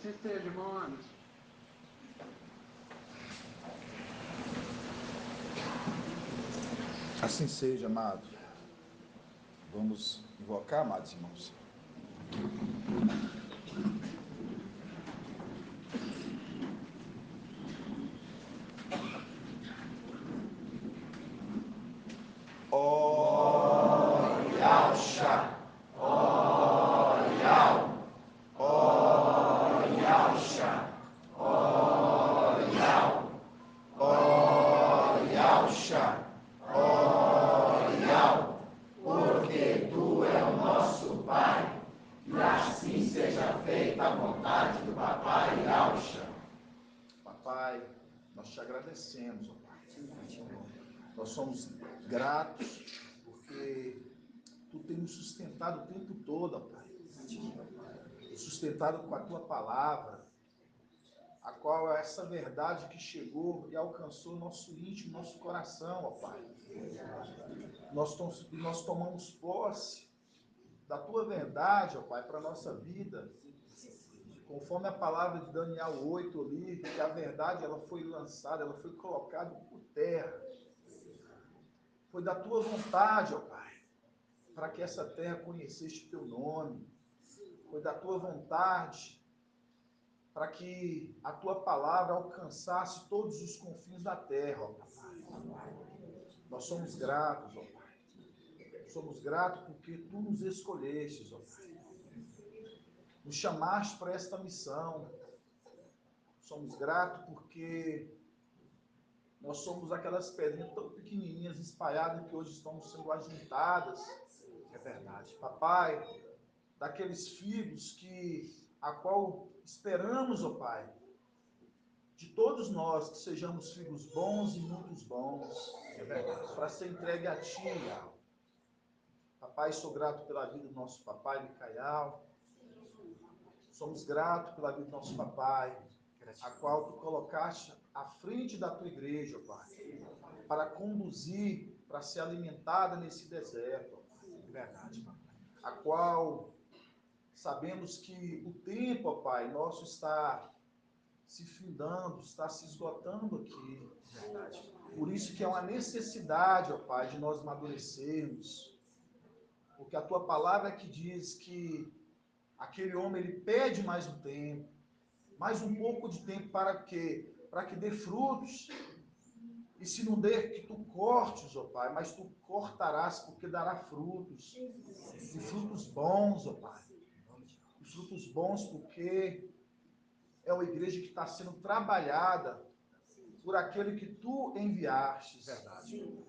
Assim seja, irmão Anderson. Assim seja, amado. Vamos invocar, amados irmãos. Papai, nós te agradecemos, ó Pai. Nós somos gratos porque Tu tem nos sustentado o tempo todo, ó Pai. Sustentado com a Tua palavra, a qual é essa verdade que chegou e alcançou nosso íntimo, nosso coração, ó Pai. Nós tomamos posse da Tua verdade, ó Pai, para a nossa vida. Conforme a palavra de Daniel 8 ali, que a verdade ela foi lançada, ela foi colocada por terra. Foi da Tua vontade, ó Pai, para que essa terra conhecesse o Teu nome. Foi da Tua vontade para que a Tua palavra alcançasse todos os confins da terra, ó Pai. Nós somos gratos, ó Pai. Somos gratos porque Tu nos escolhestes, ó Pai. Nos chamaste para esta missão. Somos gratos porque nós somos aquelas pedrinhas tão pequenininhas espalhadas que hoje estão sendo ajuntadas. É verdade. Papai, daqueles figos a qual esperamos, ó Pai, de todos nós que sejamos filhos bons e muitos bons. É verdade. Para ser entregue a Ti. Papai, sou grato pela vida do nosso papai, Micaial. Somos gratos pela vida do nosso papai, a qual Tu colocaste à frente da Tua igreja, Pai, para conduzir, para ser alimentada nesse deserto. É verdade, Pai. A qual sabemos que o tempo, ó Pai, nosso está se findando, está se esgotando aqui. É verdade. Por isso que é uma necessidade, ó Pai, de nós amadurecermos. Porque a Tua palavra é que diz que aquele homem, ele pede mais um tempo, mais um pouco de tempo para quê? Para que dê frutos. E se não der, que Tu cortes, ó Pai, mas Tu cortarás porque dará frutos. E frutos bons, ó Pai. E frutos bons porque é uma igreja que está sendo trabalhada por aquele que Tu enviaste. Verdade.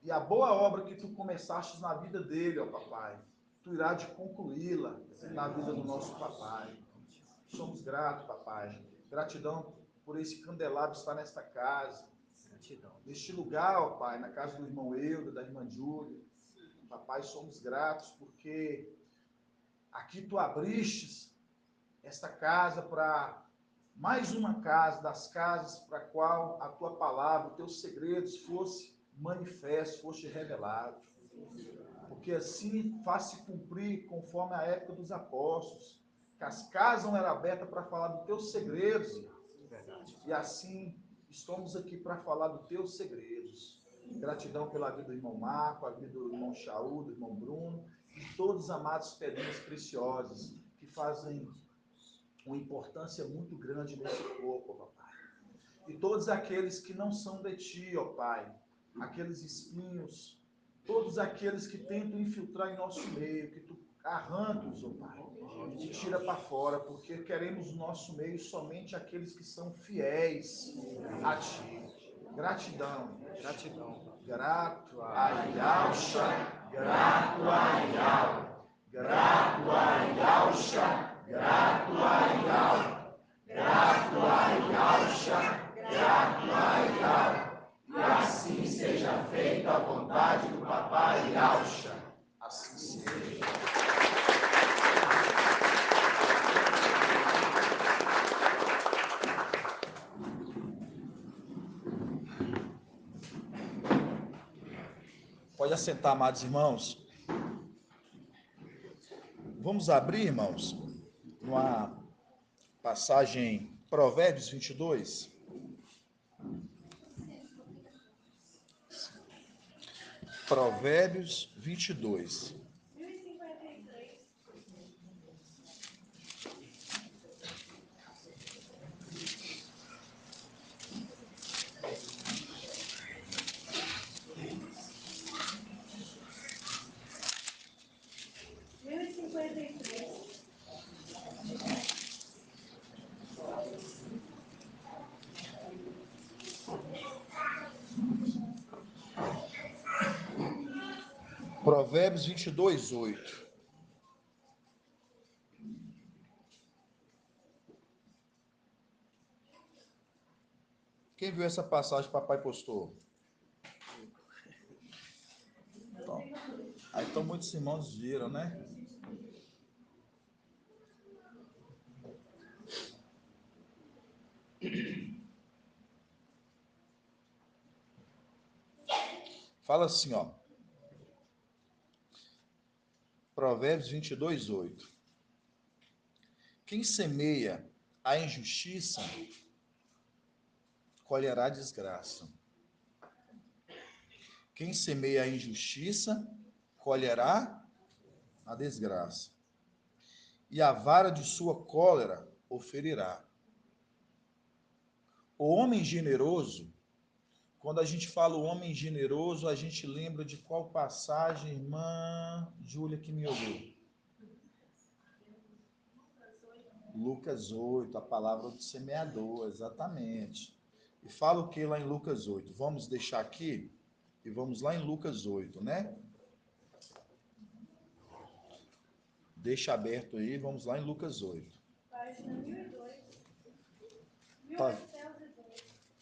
E a boa obra que Tu começaste na vida dele, ó Papai, Tu irá de concluí-la na vida do nosso papai. Somos gratos, papai. Gratidão por esse candelabro estar nesta casa. Gratidão. Neste lugar, ó Pai, na casa do irmão Eudo, da irmã Júlia. Papai, somos gratos porque aqui Tu abristes esta casa para mais uma casa das casas para a qual a Tua palavra, os Teus segredos fosse manifesto, fosse revelado. Porque assim faz-se cumprir conforme a época dos apóstolos, que as casas não eram abertas para falar dos Teus segredos. Verdade. E assim estamos aqui para falar dos Teus segredos. Gratidão pela vida do irmão Marco, a vida do irmão Shaul, do irmão Bruno, e todos os amados pedrinhos preciosos que fazem uma importância muito grande nesse corpo, ó Papai. E todos aqueles que não são de Ti, ó Pai, aqueles espinhos, todos aqueles que tentam infiltrar em nosso meio, que Tu arranca-os, ó Pai, e tira para fora, porque queremos no nosso meio somente aqueles que são fiéis a Ti. Gratidão. Gratidão. Grato a Yahusha, grato a Yahweh, grato a Yahusha, grato a Yahweh, grato a Yahusha, grato a Yahweh. E assim seja feita a vontade do papai Yahusha. Assim seja. Pode assentar, amados irmãos. Vamos abrir, irmãos, Passagem Provérbios 22. Provérbios 22. Provérbios 22, 8. Quem viu essa passagem que o papai postou? Então muitos irmãos viram, né? Fala assim, ó. Provérbios 22, 8. Quem semeia a injustiça, colherá desgraça. Quem semeia a injustiça, colherá a desgraça. E a vara de sua cólera o ferirá. O homem generoso, quando a gente fala o homem generoso, a gente lembra de qual passagem, irmã Júlia, que me olhou? Lucas 8, a palavra do semeador, exatamente. E fala o que lá em Lucas 8? Vamos deixar aqui e vamos lá em Lucas 8, né? Deixa aberto aí, vamos lá em Lucas 8. Página 1002. Tá.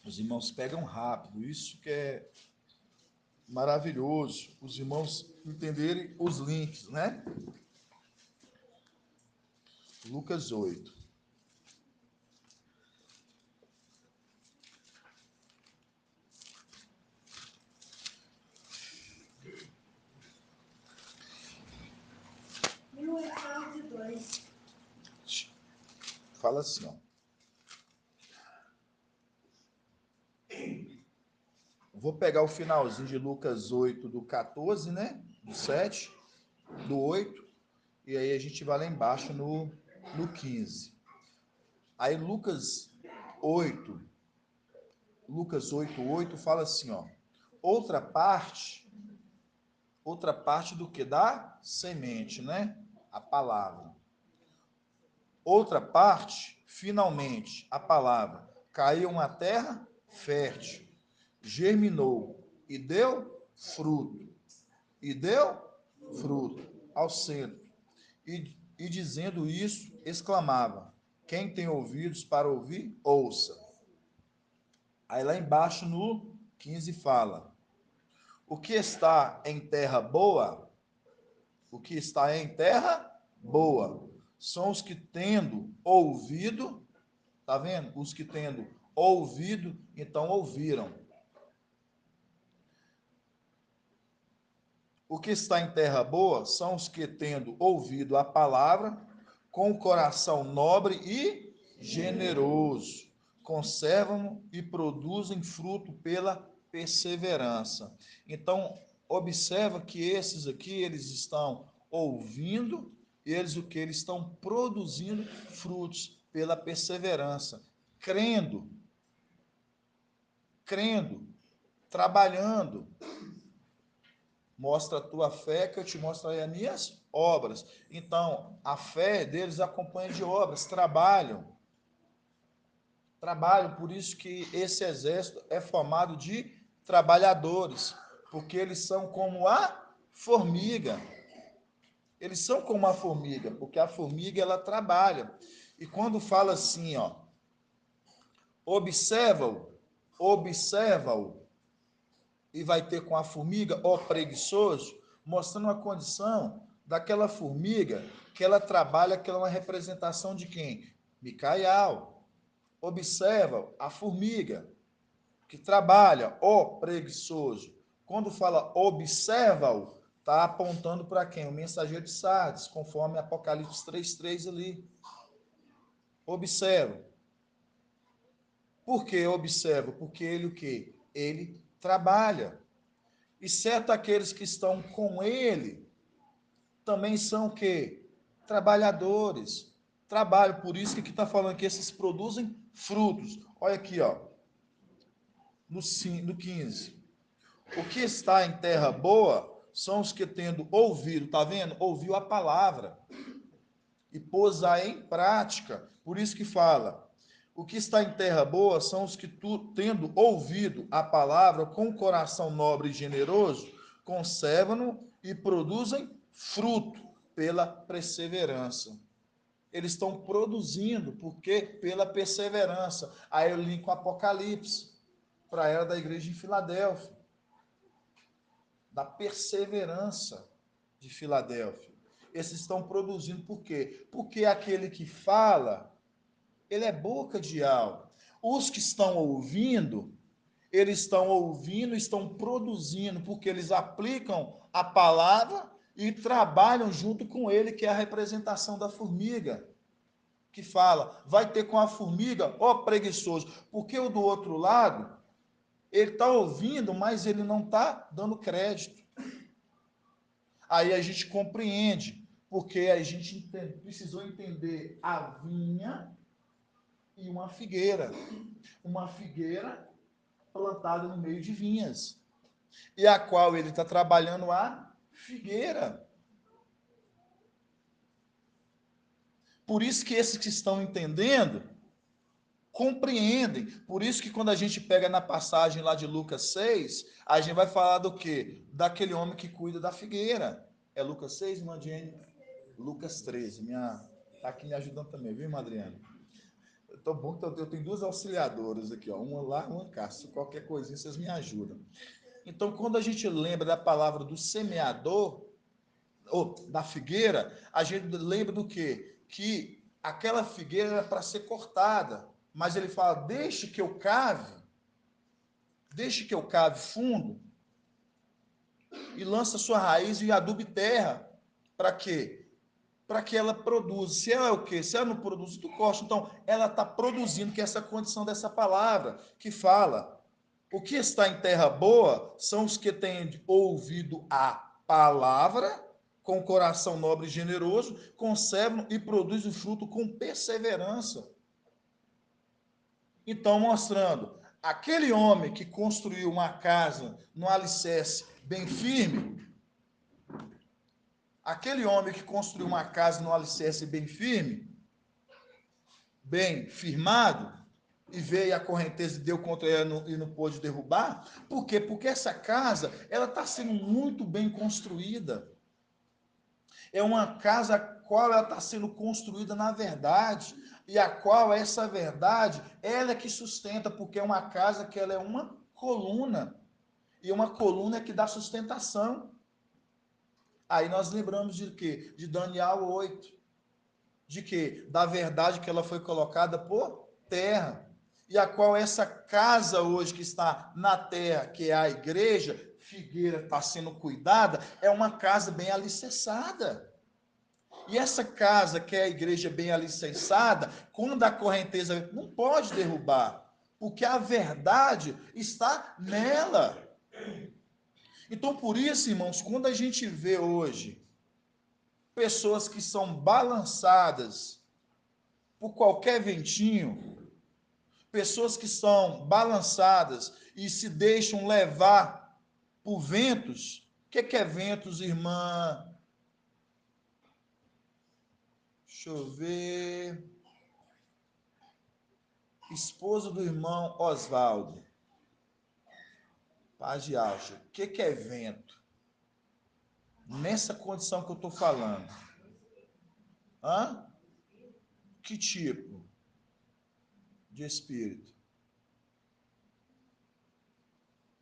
Os irmãos pegam rápido, isso que é maravilhoso, os irmãos entenderem os links, né? Lucas 8. Fala assim, ó. Vou pegar o finalzinho de Lucas 8, do 14, né? Do 7, do 8, e aí a gente vai lá embaixo no 15. Aí Lucas 8, 8 fala assim, ó. Outra parte do que? Da semente, né? A palavra. Outra parte, finalmente, a palavra caiu na terra fértil, germinou e deu fruto. E deu fruto ao centro. E dizendo isso, exclamava: quem tem ouvidos para ouvir, ouça. Aí lá embaixo no 15 fala: o que está em terra boa, o que está em terra boa, são os que tendo ouvido, tá vendo? Os que tendo ouvido, então ouviram. O que está em terra boa são os que, tendo ouvido a palavra, com o coração nobre e generoso, conservam e produzem fruto pela perseverança. Então, observa que esses aqui, eles estão ouvindo, e eles o que? Eles estão produzindo frutos pela perseverança, crendo, trabalhando. Mostra a tua fé que eu te mostrarei as minhas obras. Então, a fé deles acompanha de obras, trabalham, por isso que esse exército é formado de trabalhadores, porque eles são como a formiga. Eles são como a formiga, porque a formiga ela trabalha. E quando fala assim, ó, observa-o, e vai ter com a formiga, ó preguiçoso, mostrando a condição daquela formiga que ela trabalha, que ela é uma representação de quem? Micael. Observa a formiga que trabalha, ó preguiçoso. Quando fala observa-o, está apontando para quem? O mensageiro de Sardes, conforme Apocalipse 3:3 ali. Observo. Por que observo? Porque ele o quê? Ele trabalha. E certo aqueles que estão com ele também são o quê? Trabalhadores. Trabalho, por isso que aqui está falando que esses produzem frutos. Olha aqui, ó, no 15. O que está em terra boa são os que tendo ouvido, tá vendo? Ouviu a palavra e pôs-a em prática. Por isso que fala, o que está em terra boa são os que, tendo ouvido a palavra com coração nobre e generoso, conservam-no e produzem fruto pela perseverança. Eles estão produzindo, porque pela perseverança. Aí eu linko o Apocalipse para a era da igreja em Filadélfia, da perseverança de Filadélfia. Esses estão produzindo por quê? Porque aquele que fala, ele é boca de algo. Os que estão ouvindo, eles estão ouvindo, estão produzindo, porque eles aplicam a palavra e trabalham junto com ele, que é a representação da formiga, que fala, vai ter com a formiga, ó preguiçoso, porque o do outro lado, ele está ouvindo, mas ele não está dando crédito. Aí a gente compreende, porque a gente precisou entender a vinha e uma figueira. Uma figueira plantada no meio de vinhas, e a qual ele está trabalhando a figueira. Por isso que esses que estão entendendo, compreendem. Por isso que quando a gente pega na passagem lá de Lucas 6, a gente vai falar do quê? Daquele homem que cuida da figueira. É Lucas 6, irmã Jenny? Lucas 13. Tá aqui me ajudando também, viu, Adriana? Tô bom que eu tenho duas auxiliadoras aqui, ó, uma lá, uma cá. Se qualquer coisinha, vocês me ajudam. Então, quando a gente lembra da palavra do semeador, ou da figueira, a gente lembra do quê? Que aquela figueira era para ser cortada, mas ele fala: deixe que eu cave fundo e lança sua raiz e adube terra. Para quê? Para que ela produza. Se ela é o quê? Se ela não produz, tu corta. Então, ela está produzindo, que é essa condição dessa palavra, que fala: o que está em terra boa são os que têm ouvido a palavra com coração nobre e generoso, conservam e produzem fruto com perseverança. Então, mostrando, aquele homem que construiu uma casa no alicerce bem firme, aquele homem que construiu uma casa no alicerce bem firme, bem firmado, e veio a correnteza e deu contra ela e não pôde derrubar. Por quê? Porque essa casa, ela está sendo muito bem construída. É uma casa a qual ela está sendo construída na verdade, e a qual essa verdade, ela é que sustenta, porque é uma casa que ela é uma coluna, e uma coluna é que dá sustentação. Aí nós lembramos de quê? De Daniel 8. De quê? Da verdade que ela foi colocada por terra, e a qual essa casa hoje que está na terra, que é a igreja, figueira está sendo cuidada, é uma casa bem alicerçada. E essa casa, que é a igreja bem alicerçada, quando a correnteza não pode derrubar, porque a verdade está nela. Então, por isso, irmãos, quando a gente vê hoje pessoas que são balançadas por qualquer ventinho, pessoas que são balançadas e se deixam levar por ventos. O que é ventos, irmã? Deixa eu ver. Esposa do irmão Oswaldo. Paz de Alcha. O que é vento? Nessa condição que eu estou falando. Hã? Que tipo de espírito?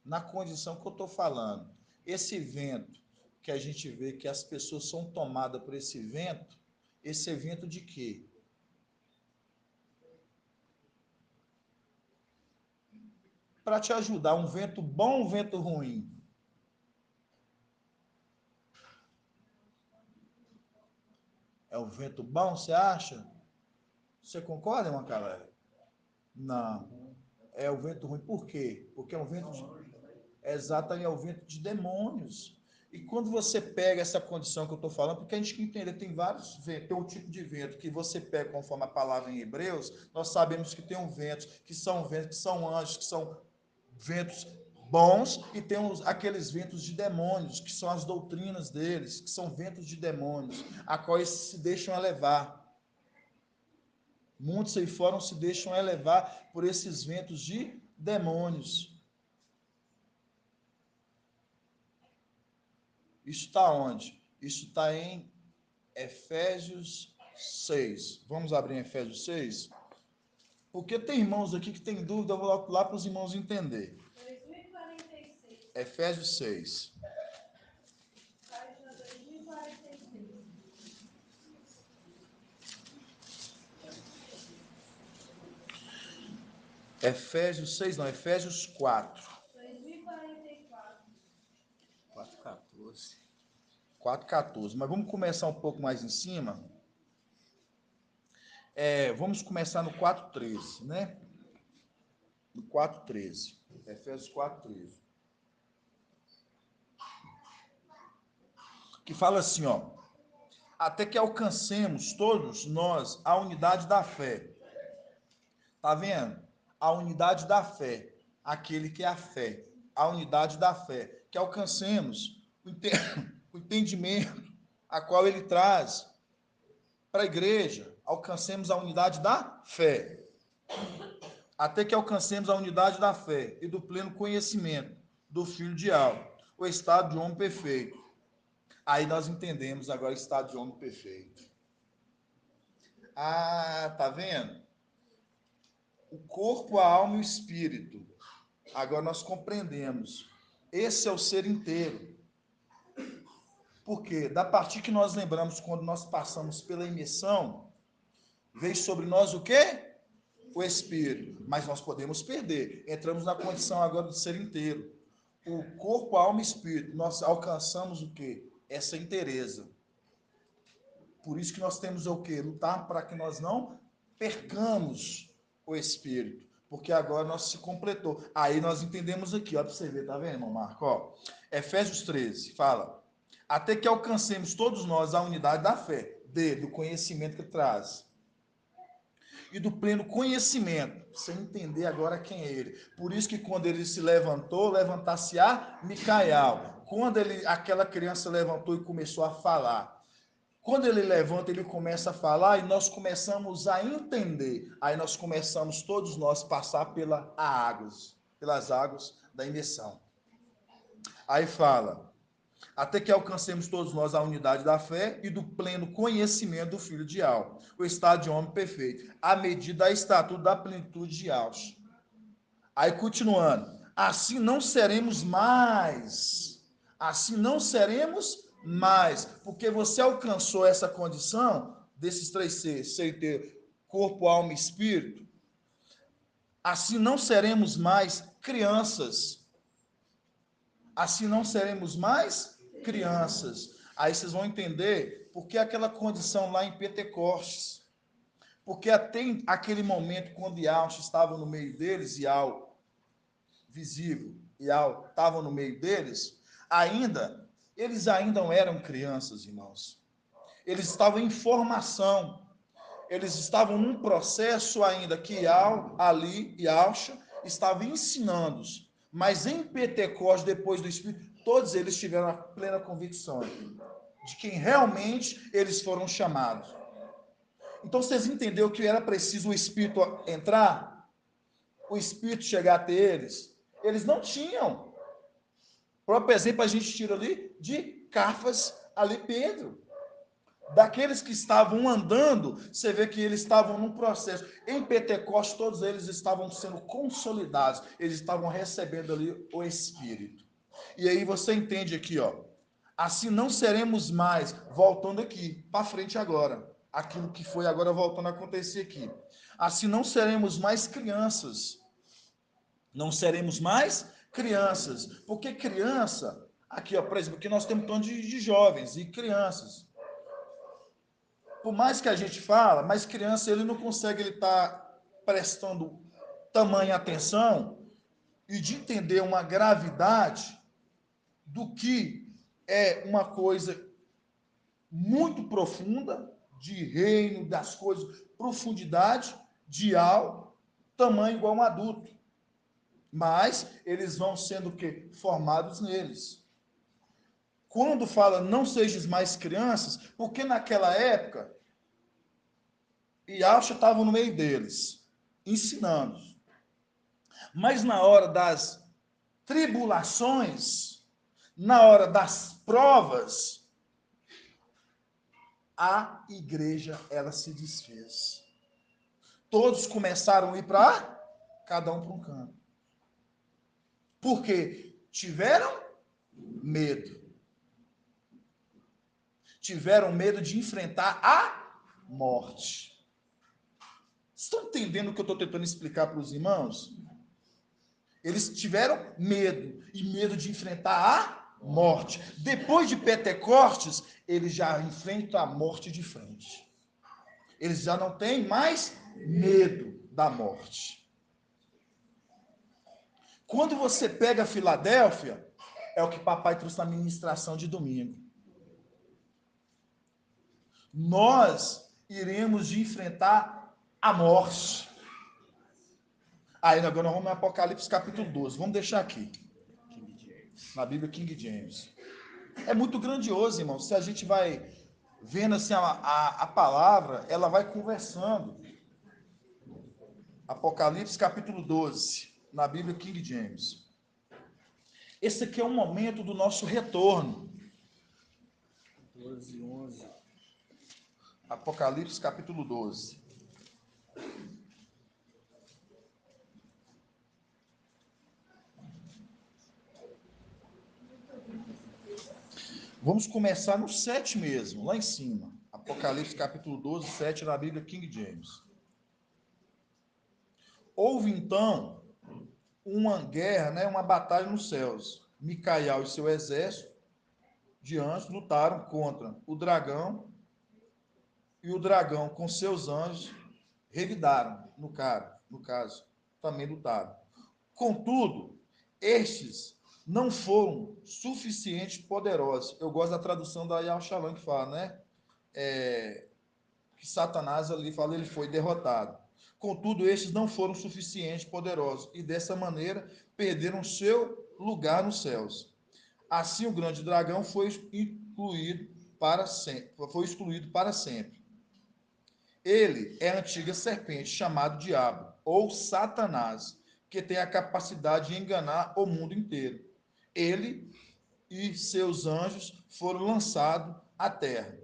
Na condição que eu estou falando. Esse vento que a gente vê que as pessoas são tomadas por esse vento de quê? Para te ajudar, um vento bom, um vento ruim. É o vento bom, você acha? Você concorda, irmã Caléria? Não. É o vento ruim. Por quê? Porque é um vento de... Exatamente, é o vento de demônios. E quando você pega essa condição que eu estou falando, porque a gente tem que entender, tem vários ventos, tem um tipo de vento que você pega conforme a palavra em Hebreus, nós sabemos que tem um ventos, que são anjos, que são ventos bons, e tem aqueles ventos de demônios, que são as doutrinas deles, que são ventos de demônios, a qual eles se deixam elevar. Muitos aí fora se deixam elevar por esses ventos de demônios. Isso está onde? Isso está em Efésios 6. Vamos abrir em Efésios 6? Porque tem irmãos aqui que tem dúvida, eu vou lá para os irmãos entender. 2046. Efésios 6. Página 2046. Efésios 6, não, Efésios 4. 2044. 4,14. 4,14. Mas vamos começar um pouco mais em cima. Vamos começar no 4,13, né? No 4,13. Efésios 4,13. Que fala assim, ó. Até que alcancemos todos nós a unidade da fé. Tá vendo? A unidade da fé. Aquele que é a fé. A unidade da fé. Que alcancemos o entendimento a qual ele traz para a igreja. Alcancemos a unidade da fé. Até que alcancemos a unidade da fé e do pleno conhecimento do Filho de Algo, o estado de homem perfeito. Aí nós entendemos agora o estado de homem perfeito. Ah, tá vendo? O corpo, a alma e o espírito. Agora nós compreendemos. Esse é o ser inteiro. Por quê? Da partir que nós lembramos quando nós passamos pela imersão, veio sobre nós o quê? O espírito. Mas nós podemos perder. Entramos na condição agora do ser inteiro. O corpo, a alma e o espírito. Nós alcançamos o quê? Essa inteireza. Por isso que nós temos o quê? Lutar para que nós não percamos o espírito. Porque agora nós se completou. Aí nós entendemos aqui, ó, para você ver, tá vendo, irmão Marco? Ó, Efésios 13, fala. Até que alcancemos todos nós a unidade da fé, do conhecimento que traz. E do pleno conhecimento. Você entender agora quem é ele. Por isso que quando ele se levantou, levantasse-á Micael. Quando aquela criança levantou e começou a falar. Quando ele levanta, ele começa a falar e nós começamos a entender. Aí nós começamos, todos nós, passar pelas águas da imersão. Aí fala, até que alcancemos todos nós a unidade da fé e do pleno conhecimento do Filho de Algo, o estado de homem perfeito, à medida da estatura da plenitude de Algo. Aí continuando, assim não seremos mais, porque você alcançou essa condição desses 3 seres, sem ter corpo, alma e espírito, assim não seremos mais crianças. Assim não seremos mais crianças. Aí vocês vão entender por que aquela condição lá em Pentecostes. Porque até aquele momento, quando Yahshua estava no meio deles, Yahweh visível, Yahweh estava no meio deles, eles ainda não eram crianças, irmãos. Eles estavam em formação. Eles estavam num processo ainda que Yahshua estava ensinando-os. Mas em Pentecostes, depois do Espírito, todos eles tiveram a plena convicção de quem realmente eles foram chamados. Então, vocês entenderam que era preciso o Espírito entrar? O Espírito chegar até eles? Eles não tinham. Por exemplo, a gente tira ali de Cafas, ali Pedro. Daqueles que estavam andando, você vê que eles estavam num processo. Em Pentecostes, todos eles estavam sendo consolidados. Eles estavam recebendo ali o Espírito. E aí você entende aqui, ó. Assim não seremos mais, voltando aqui, para frente agora. Aquilo que foi agora voltando a acontecer aqui. Assim não seremos mais crianças. Não seremos mais crianças. Porque criança, aqui, ó, por exemplo, aqui nós temos um tanto de jovens e crianças. Por mais que a gente fala, mas criança ele não consegue, ele tá prestando tamanha atenção e de entender uma gravidade do que é uma coisa muito profunda, de reino, das coisas, profundidade, de algo, tamanho igual um adulto. Mas eles vão sendo o quê? Formados neles. Quando fala não sejais mais crianças, porque naquela época, Yahshua estava no meio deles, ensinando. Mas na hora das tribulações, na hora das provas, a igreja, ela se desfez. Todos começaram a ir para cada um para um canto. Porque tiveram medo. Tiveram medo de enfrentar a morte. Estão entendendo o que eu estou tentando explicar para os irmãos? Eles tiveram medo, e medo de enfrentar a morte. Depois de Pentecostes, eles já enfrentam a morte de frente. Eles já não têm mais medo da morte. Quando você pega Filadélfia, é o que papai trouxe na ministração de domingo. Nós iremos de enfrentar a morte. Aí agora nós vamos no Apocalipse capítulo 12. Vamos deixar aqui. Na Bíblia King James. É muito grandioso, irmão. Se a gente vai vendo assim a palavra, ela vai conversando. Apocalipse capítulo 12, na Bíblia King James. Esse aqui é um momento do nosso retorno. 12, 11. Apocalipse capítulo 12. Vamos começar no 7 mesmo, lá em cima. Apocalipse capítulo 12, 7, na Bíblia King James. Houve então uma guerra, né, uma batalha nos céus. Micael e seu exército de anjos lutaram contra o dragão, e o dragão com seus anjos revidaram no caso, também lutaram. Contudo, estes não foram suficientemente poderosos. Eu gosto da tradução da Yahweh Shalom que fala, né? Que Satanás ali fala, ele foi derrotado. Contudo, estes não foram suficientemente poderosos e dessa maneira perderam seu lugar nos céus. Assim, o grande dragão foi excluído para sempre. Ele é a antiga serpente, chamado Diabo, ou Satanás, que tem a capacidade de enganar o mundo inteiro. Ele e seus anjos foram lançados à terra.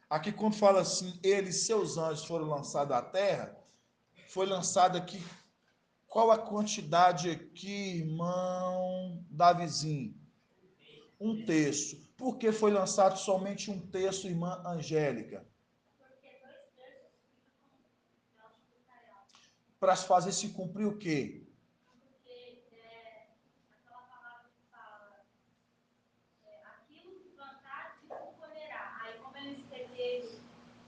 Aqui, quando fala assim, ele e seus anjos foram lançados à terra, foi lançado aqui, qual a quantidade aqui, irmão Davizinho? Um terço. Por que foi lançado somente um terço, irmã Angélica? Para fazer se cumprir o quê? Aquela palavra que fala, aquilo que plantar, isso colherá. Aí, como eles perderam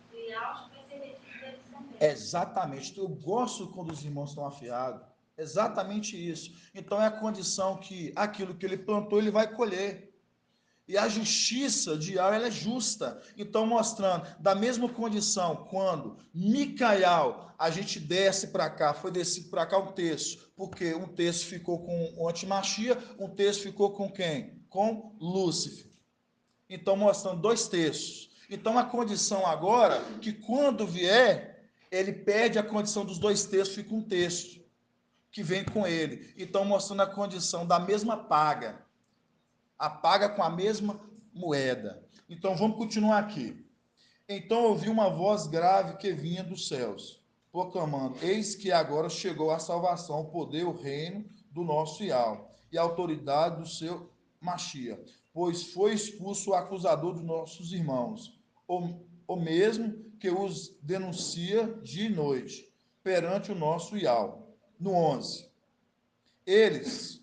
de alto, vai ser retido deles também. Exatamente. Eu gosto quando os irmãos estão afiados. Exatamente isso. Então é a condição que aquilo que ele plantou, ele vai colher. E a justiça de Yahweh, ela é justa. Então, mostrando, da mesma condição, quando Micael, a gente desce para cá, foi descido para cá um terço, porque um terço ficou com o antimachia, um terço ficou com quem? Com Lúcifer. Então, mostrando 2 terços. Então, a condição agora, que quando vier, ele perde a condição dos 2 terços, fica um terço, que vem com ele. Então, mostrando a condição da mesma paga. A paga com a mesma moeda. Então, vamos continuar aqui. Então, ouvi uma voz grave que vinha dos céus, proclamando, eis que agora chegou a salvação, o poder, o reino do nosso Yahweh, e a autoridade do seu Machia, pois foi expulso o acusador dos nossos irmãos, o mesmo que os denuncia de noite, perante o nosso Yahweh. No 11. Eles,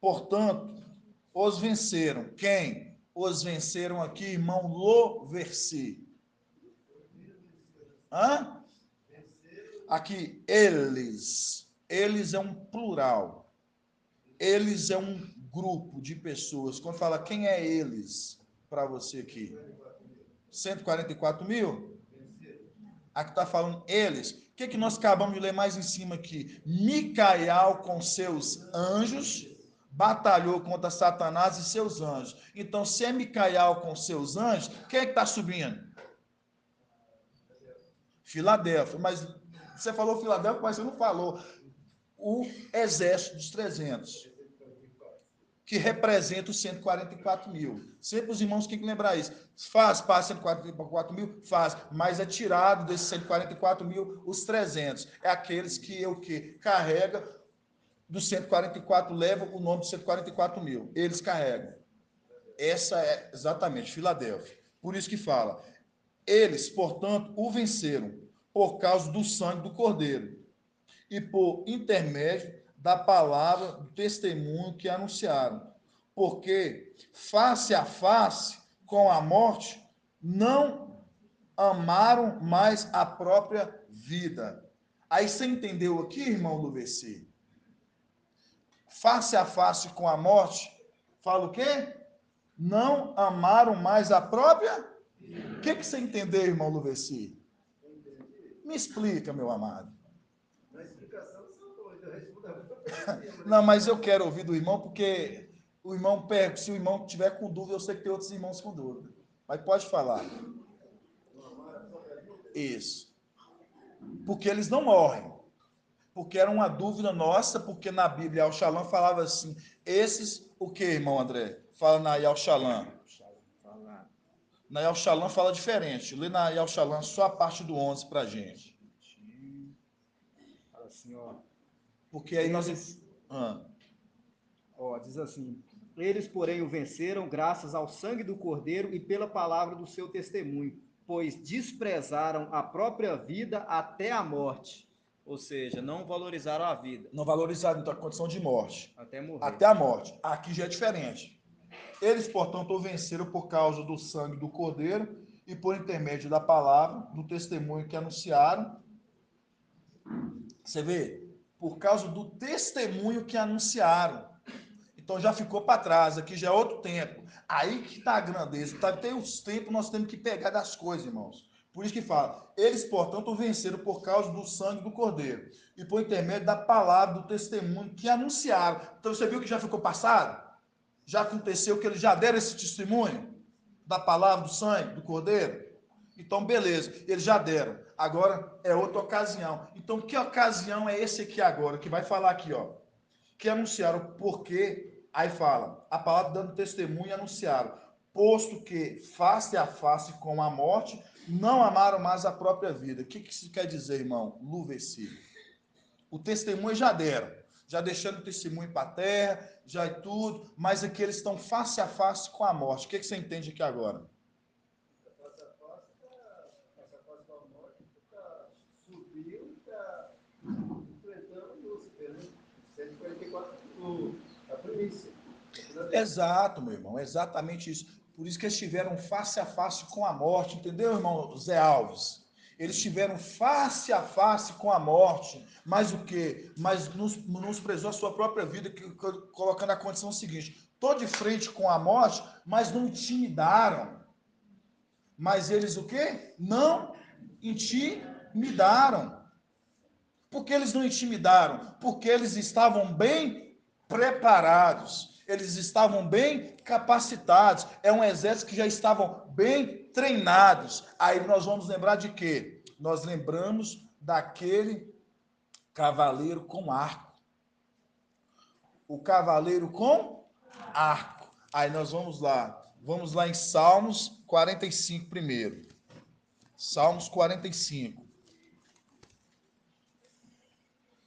portanto, os venceram. Quem? Os venceram aqui, irmão Loversi. Hã? Aqui, eles. Eles é um plural. Eles é um grupo de pessoas. Quando fala quem é eles para você aqui? 144 mil? Aqui está falando eles. O que nós acabamos de ler mais em cima aqui? Micael com seus anjos batalhou contra Satanás e seus anjos. Então, se é Micael com seus anjos, quem é que está subindo? Filadélfia. Mas você falou Filadélfia, mas você não falou o exército dos 300, que representa os 144 mil. Sempre os irmãos têm que lembrar isso. Faz parte 144 mil? Faz, mas é tirado desses 144 mil os 300. É aqueles que o que carrega dos 144, leva o nome dos 144 mil. Eles carregam. Essa é exatamente Filadélfia. Por isso que fala, eles, portanto, o venceram por causa do sangue do Cordeiro e por intermédio da palavra do testemunho que anunciaram. Porque face a face com a morte, não amaram mais a própria vida. Aí você entendeu aqui, irmão do VC? Face a face com a morte, fala o quê? Não amaram mais a própria. O que você entendeu, irmão do VC? Me explica, meu amado. Não, mas eu quero ouvir do irmão, porque o irmão, se o irmão tiver com dúvida, eu sei que tem outros irmãos com dúvida. Mas pode falar. Isso. Porque eles não morrem. Porque era uma dúvida nossa, porque na Bíblia Al-Shalom falava assim, esses, o que, irmão André? Fala na Al-Shalom. Na Al-Shalom fala diferente. Lê na Al-Shalom só a parte do 11 pra gente. Fala assim, ó. Porque aí nós... Ó, diz assim, eles, porém, o venceram graças ao sangue do Cordeiro e pela palavra do seu testemunho, pois desprezaram a própria vida até a morte. Ou seja, não valorizaram a vida. Não valorizaram então a condição de morte. Até morrer. Até a morte. Aqui já é diferente. Eles, portanto, o venceram por causa do sangue do Cordeiro e por intermédio da palavra, do testemunho que anunciaram. Você vê? Por causa do testemunho que anunciaram. Então já ficou para trás, aqui já é outro tempo. Aí que está a grandeza. Tem os tempos, nós temos que pegar das coisas, irmãos. Por isso que fala, eles, portanto, venceram por causa do sangue do Cordeiro e por intermédio da palavra, do testemunho que anunciaram. Então você viu que já ficou passado? Já aconteceu que eles já deram esse testemunho da palavra, do sangue, do Cordeiro? Então, beleza, eles já deram. Agora é outra ocasião. Então, que ocasião é esse aqui agora? Que vai falar aqui, ó. Que anunciaram porque, aí fala, a palavra dando testemunho e anunciaram, posto que face a face com a morte, não amaram mais a própria vida. O que isso quer dizer, irmão? Luveci. O testemunho já deram, já deixando o testemunho para a terra, já é tudo, mas aqui eles estão face a face com a morte. O que você entende aqui agora? Face a face com a morte, subiu e está enfrentando Lúcifer, né? 144 a primícia. Exato, meu irmão, exatamente isso. Por isso que eles estiveram face a face com a morte, entendeu, irmão Zé Alves? Eles estiveram face a face com a morte, mas o quê? Mas nos prezou a sua própria vida, colocando a condição seguinte, estou de frente com a morte, mas não intimidaram. Mas eles o quê? Não intimidaram. Por que eles não intimidaram? Porque eles estavam bem preparados. Eles estavam bem capacitados. É um exército que já estavam bem treinados. Aí nós vamos lembrar de quê? Nós lembramos daquele cavaleiro com arco. O cavaleiro com arco. Aí nós vamos lá. Vamos lá em Salmos 45 primeiro. Salmos 45.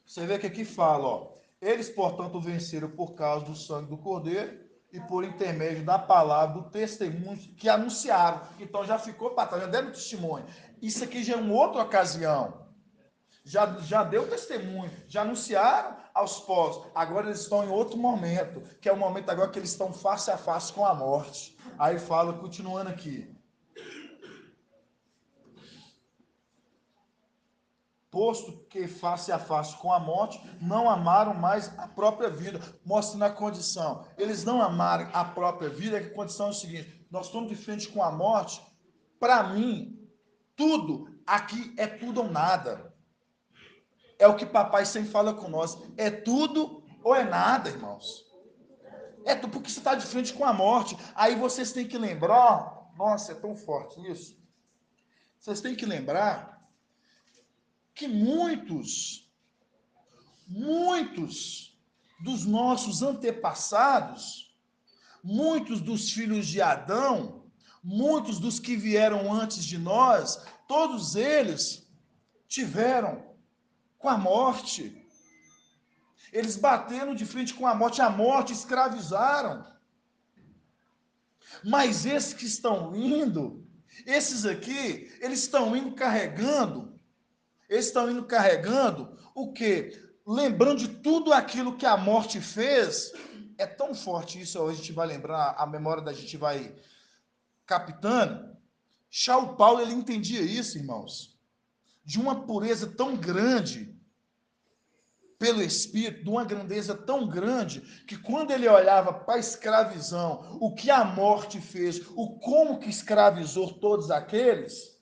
Você vê que aqui fala, ó. Eles, portanto, venceram por causa do sangue do Cordeiro e por intermédio da palavra, do testemunho que anunciaram. Então já ficou para trás, já deram testemunho. Isso aqui já é uma outra ocasião. Já deu testemunho, já anunciaram aos povos. Agora eles estão em outro momento, que é o momento agora que eles estão face a face com a morte. Aí fala, continuando aqui. posto que face a face com a morte, não amaram mais a própria vida. Mostra na condição. Eles não amaram a própria vida, que a condição é o seguinte: nós estamos de frente com a morte. Para mim, tudo aqui é tudo ou nada. É o que papai sempre fala com nós. É tudo ou é nada, irmãos. É tudo porque você está de frente com a morte. Aí vocês têm que lembrar, nossa, é tão forte isso. Vocês têm que lembrar que muitos dos nossos antepassados, muitos dos filhos de Adão, muitos dos que vieram antes de nós, todos eles tiveram com a morte. Eles bateram de frente com a morte escravizaram. Mas esses que estão indo, esses aqui, eles estão indo carregando o quê? Lembrando de tudo aquilo que a morte fez. É tão forte isso, hoje a gente vai lembrar, a memória da gente vai captando. São Paulo, ele entendia isso, irmãos, de uma pureza tão grande, pelo Espírito, de uma grandeza tão grande, que quando ele olhava para a escravidão, o que a morte fez, o como que escravizou todos aqueles,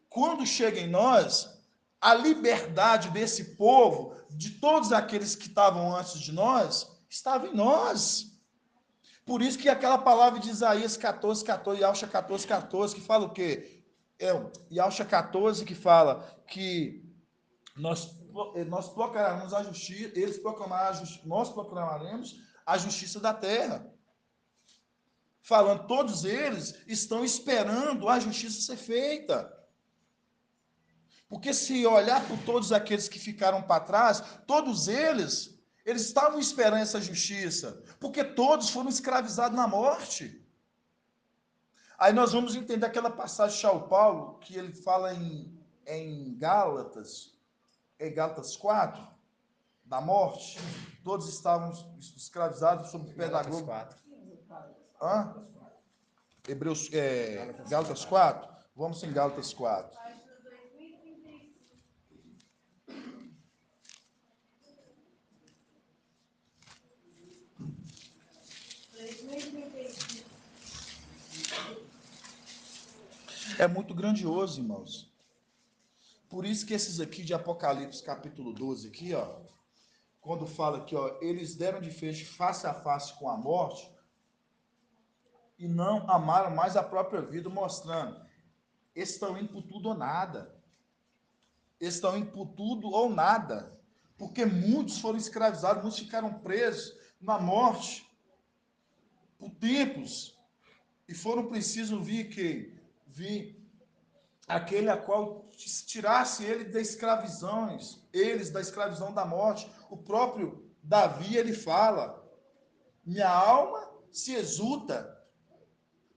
quando chega em nós, a liberdade desse povo, de todos aqueles que estavam antes de nós, estava em nós. Por isso que aquela palavra de Isaías 14, 14, Yauxa 14, 14, que fala o quê? Yauxa 14, que fala que nós proclamaremos a justiça, eles proclamarão a justiça, nós proclamaremos a justiça da terra. Falando, todos eles estão esperando a justiça ser feita. Porque se olhar por todos aqueles que ficaram para trás, todos eles estavam esperando essa justiça, porque todos foram escravizados na morte. Aí nós vamos entender aquela passagem de São Paulo, que ele fala em Gálatas, Gálatas 4, da morte, todos estavam escravizados sob o pé da glória. Gálatas 4? Vamos em Gálatas 4. É muito grandioso, irmãos. Por isso que esses aqui de Apocalipse, capítulo 12, aqui, ó, quando fala aqui, ó, eles deram de face a face com a morte e não amaram mais a própria vida, mostrando, eles estão indo por tudo ou nada. Eles estão indo por tudo ou nada. Porque muitos foram escravizados, muitos ficaram presos na morte por tempos. E foram precisos vir aquele a qual tirasse eles da escravidão da morte. O próprio Davi, ele fala, minha alma se exulta,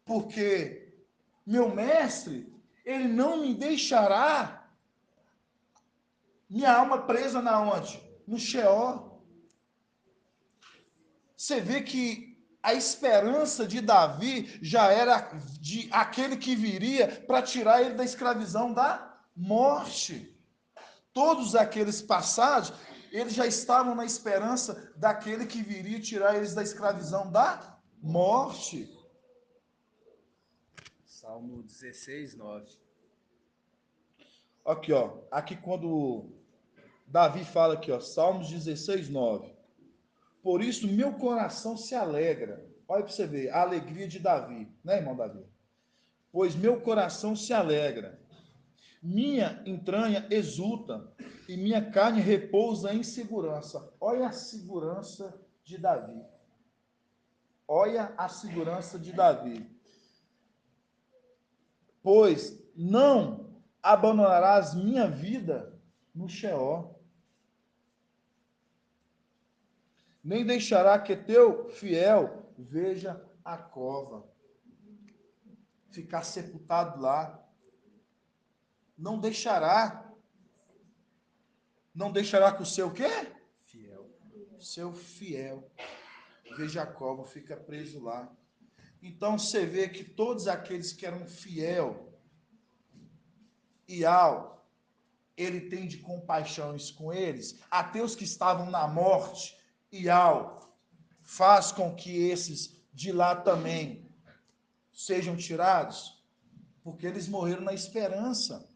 porque meu mestre, ele não me deixará minha alma presa na onde? No Sheol. Você vê que a esperança de Davi já era de aquele que viria para tirar ele da escravidão da morte. Todos aqueles passados, eles já estavam na esperança daquele que viria tirar eles da escravidão da morte. Salmo 16, 9. Aqui, ó. Aqui quando Davi fala aqui, ó, Salmos 16, 9. Por isso, meu coração se alegra. Olha para você ver, a alegria de Davi, né, irmão Davi? Pois meu coração se alegra, minha entranha exulta, e minha carne repousa em segurança. Olha a segurança de Davi. Olha a segurança de Davi. Pois não abandonarás minha vida no Sheol, nem deixará que teu fiel veja a cova. Ficar sepultado lá. Não deixará. Não deixará que o seu quê? Fiel. Seu fiel veja a cova, fica preso lá. Então você vê que todos aqueles que eram fiel e ele tem de compaixões com eles, até os que estavam na morte, e faz com que esses de lá também sejam tirados, porque eles morreram na esperança.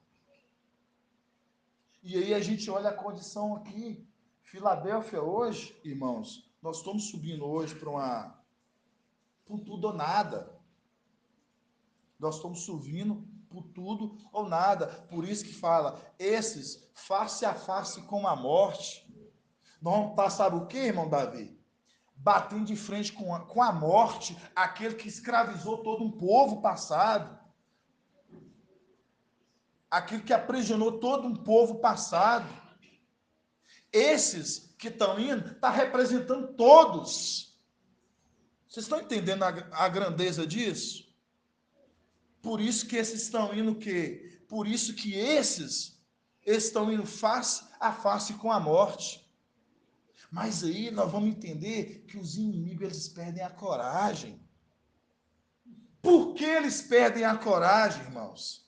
E aí a gente olha a condição aqui, Filadélfia hoje, irmãos, nós estamos subindo hoje para por tudo ou nada. Nós estamos subindo por tudo ou nada. Por isso que fala, esses face a face com a morte. Nós vamos estar, sabe o que, irmão Davi? Batendo de frente com a morte, aquele que escravizou todo um povo passado. Aquele que aprisionou todo um povo passado. Esses que estão indo, está representando todos. Vocês estão entendendo a grandeza disso? Por isso que esses estão indo o quê? Por isso que esses estão indo face a face com a morte. Mas aí nós vamos entender que os inimigos, eles perdem a coragem. Por que eles perdem a coragem, irmãos?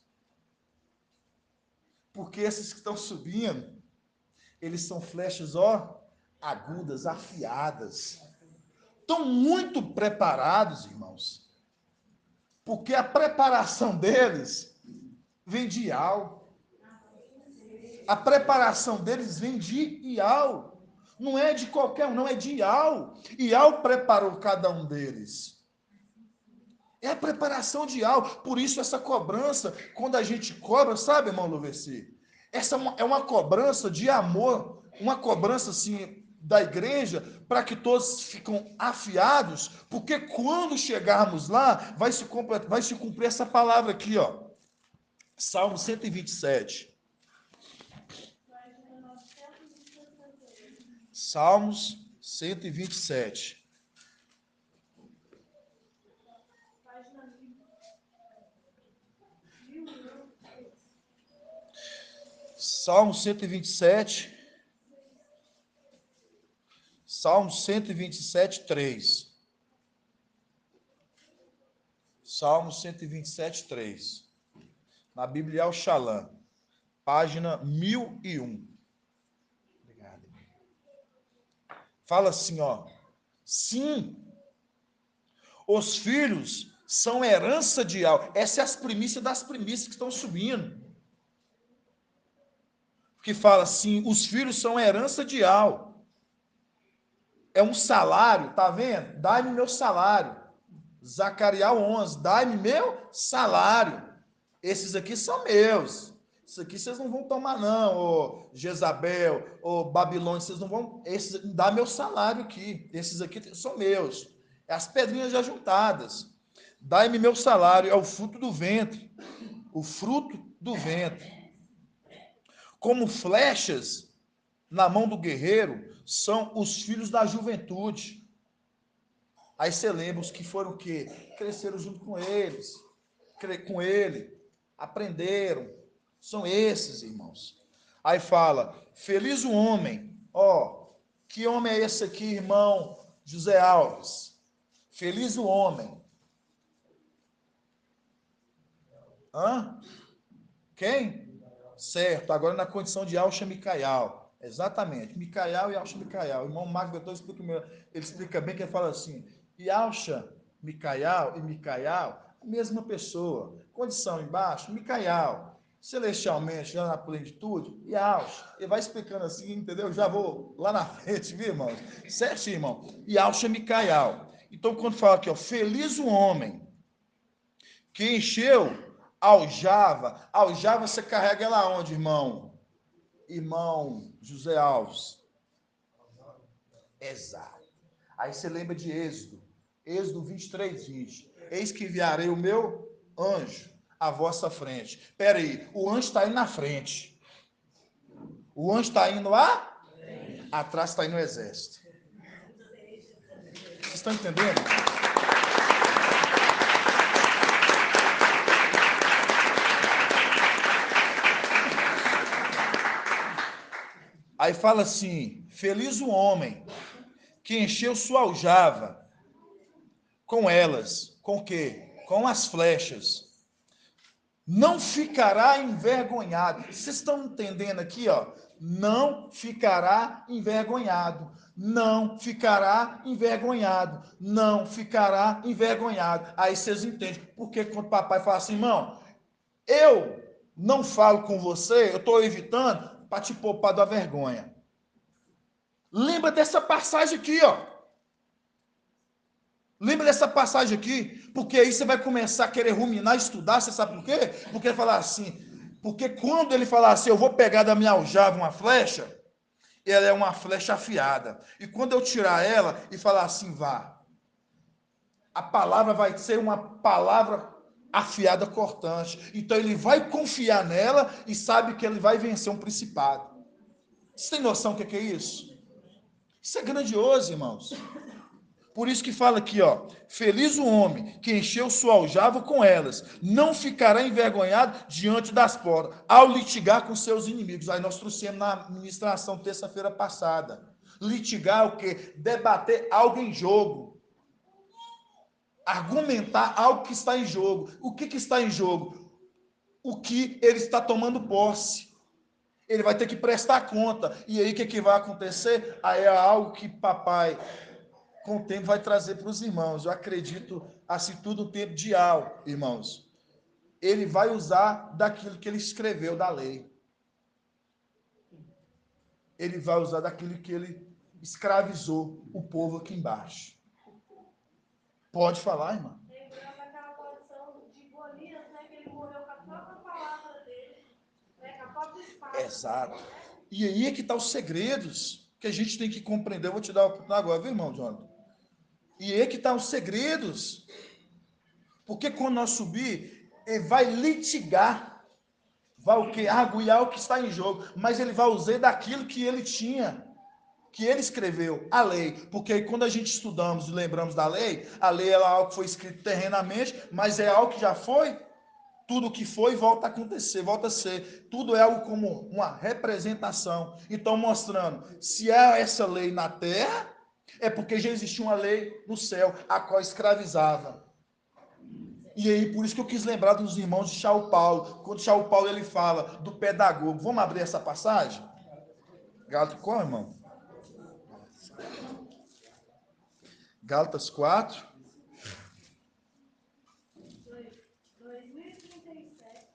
Porque esses que estão subindo, eles são flechas, agudas, afiadas. Estão muito preparados, irmãos. Porque a preparação deles vem de Ial. A preparação deles vem de Ial. Não é de qualquer um, não, é de Ial. Ial preparou cada um deles. É a preparação de Ial. Por isso essa cobrança, quando a gente cobra, sabe, irmão Loverci? Essa é uma cobrança de amor, uma cobrança assim da igreja, para que todos ficam afiados, porque quando chegarmos lá, vai se cumprir essa palavra aqui, ó. Salmo 127. Salmos 127. Salmo 127. Salmo 127, 3. Salmo 127, 3. Na Bíblia é o Shalom, página 1001. Obrigado. Fala assim, ó. Sim, os filhos são herança de Ial. Essa é as primícias das primícias que estão subindo. Que fala assim, os filhos são herança de Ial. É um salário, tá vendo? Dai-me meu salário. Zacarias 11, dai-me meu salário. Esses aqui são meus. Isso aqui vocês não vão tomar não, ô Jezabel, ô Babilônia, vocês não vão, dá meu salário aqui. Esses aqui são meus. É as pedrinhas já juntadas. Dai-me meu salário, é o fruto do ventre. O fruto do ventre. Como flechas na mão do guerreiro, são os filhos da juventude. Aí você lembra os que foram o quê? Cresceram junto com eles, com ele, aprenderam. São esses, irmãos. Aí fala, feliz o homem. Ó, que homem é esse aqui, irmão José Alves? Feliz o homem. Hã? Quem? Certo, agora na condição de Alcha Micaial. Exatamente, Micaial e Alcha Micaial. O irmão Marco Betor explica, ele explica bem que ele fala assim, e Alcha Micaial e Micaial, a mesma pessoa. Condição embaixo, Micaial. Celestialmente, lá na plenitude, e Alcha. Ele vai explicando assim, entendeu? Já vou lá na frente, viu, irmãos? Certo, irmão? E Alcha Micaial. Então, quando fala aqui, ó, feliz o homem que encheu aljava. Aljava você carrega ela onde, irmão? Irmão José Alves. Exato. Aí você lembra de Êxodo. Êxodo 23, 20. Eis que enviarei o meu anjo à vossa frente. Espera aí, o anjo está indo na frente. O anjo está indo lá? Atrás está indo o exército. Vocês estão entendendo? Aí fala assim, feliz o homem que encheu sua aljava com elas. Com o quê? Com as flechas. Não ficará envergonhado. Vocês estão entendendo aqui, ó? Não ficará envergonhado. Não ficará envergonhado. Não ficará envergonhado. Aí vocês entendem. Porque quando o papai fala assim, irmão, eu não falo com você, eu estou evitando para te poupar da vergonha. Lembra dessa passagem aqui, ó. Lembra dessa passagem aqui? Porque aí você vai começar a querer ruminar, estudar, você sabe por quê? Porque ele fala assim, porque quando ele falar assim, eu vou pegar da minha aljava uma flecha, ela é uma flecha afiada. E quando eu tirar ela e falar assim, vá, a palavra vai ser uma palavra afiada, cortante. Então ele vai confiar nela e sabe que ele vai vencer um principado. Você tem noção do que é isso? Isso é grandioso, irmãos. Por isso que fala aqui, ó, feliz o homem que encheu sua aljava com elas, não ficará envergonhado diante das portas, ao litigar com seus inimigos. Aí nós trouxemos na ministração terça-feira passada. Litigar o quê? Debater algo em jogo. Argumentar algo que está em jogo. O que está em jogo? O que ele está tomando posse. Ele vai ter que prestar conta. E aí o que vai acontecer? Aí é algo que papai, com o tempo, vai trazer para os irmãos. Eu acredito, assim, tudo o tempo de algo, irmãos. Ele vai usar daquilo que ele escreveu da lei. Ele vai usar daquilo que ele escravizou o povo aqui embaixo. Pode falar, irmã? Lembrando aquela condição de Golias, né? Que ele morreu com a própria palavra dele, né, com a própria espada. Exato. E aí é que estão os segredos que a gente tem que compreender. Eu vou te dar a oportunidade agora, viu, irmão Jonathan? E aí é que estão os segredos. Porque quando nós subir, ele vai litigar. Vai o quê? Arguiar o que está em jogo. Mas ele vai usar daquilo que ele tinha, que ele escreveu, a lei. Porque aí, quando a gente estudamos e lembramos da lei, a lei é algo que foi escrito terrenamente, mas é algo que já foi. Tudo que foi volta a acontecer, volta a ser. Tudo é algo como uma representação. Então, mostrando, se há essa lei na terra, é porque já existia uma lei no céu, a qual escravizava. E aí, por isso que eu quis lembrar dos irmãos de São Paulo. Quando São Paulo ele fala do pedagogo. Vamos abrir essa passagem? Gálatas, qual, irmão? Gálatas 4. 2037.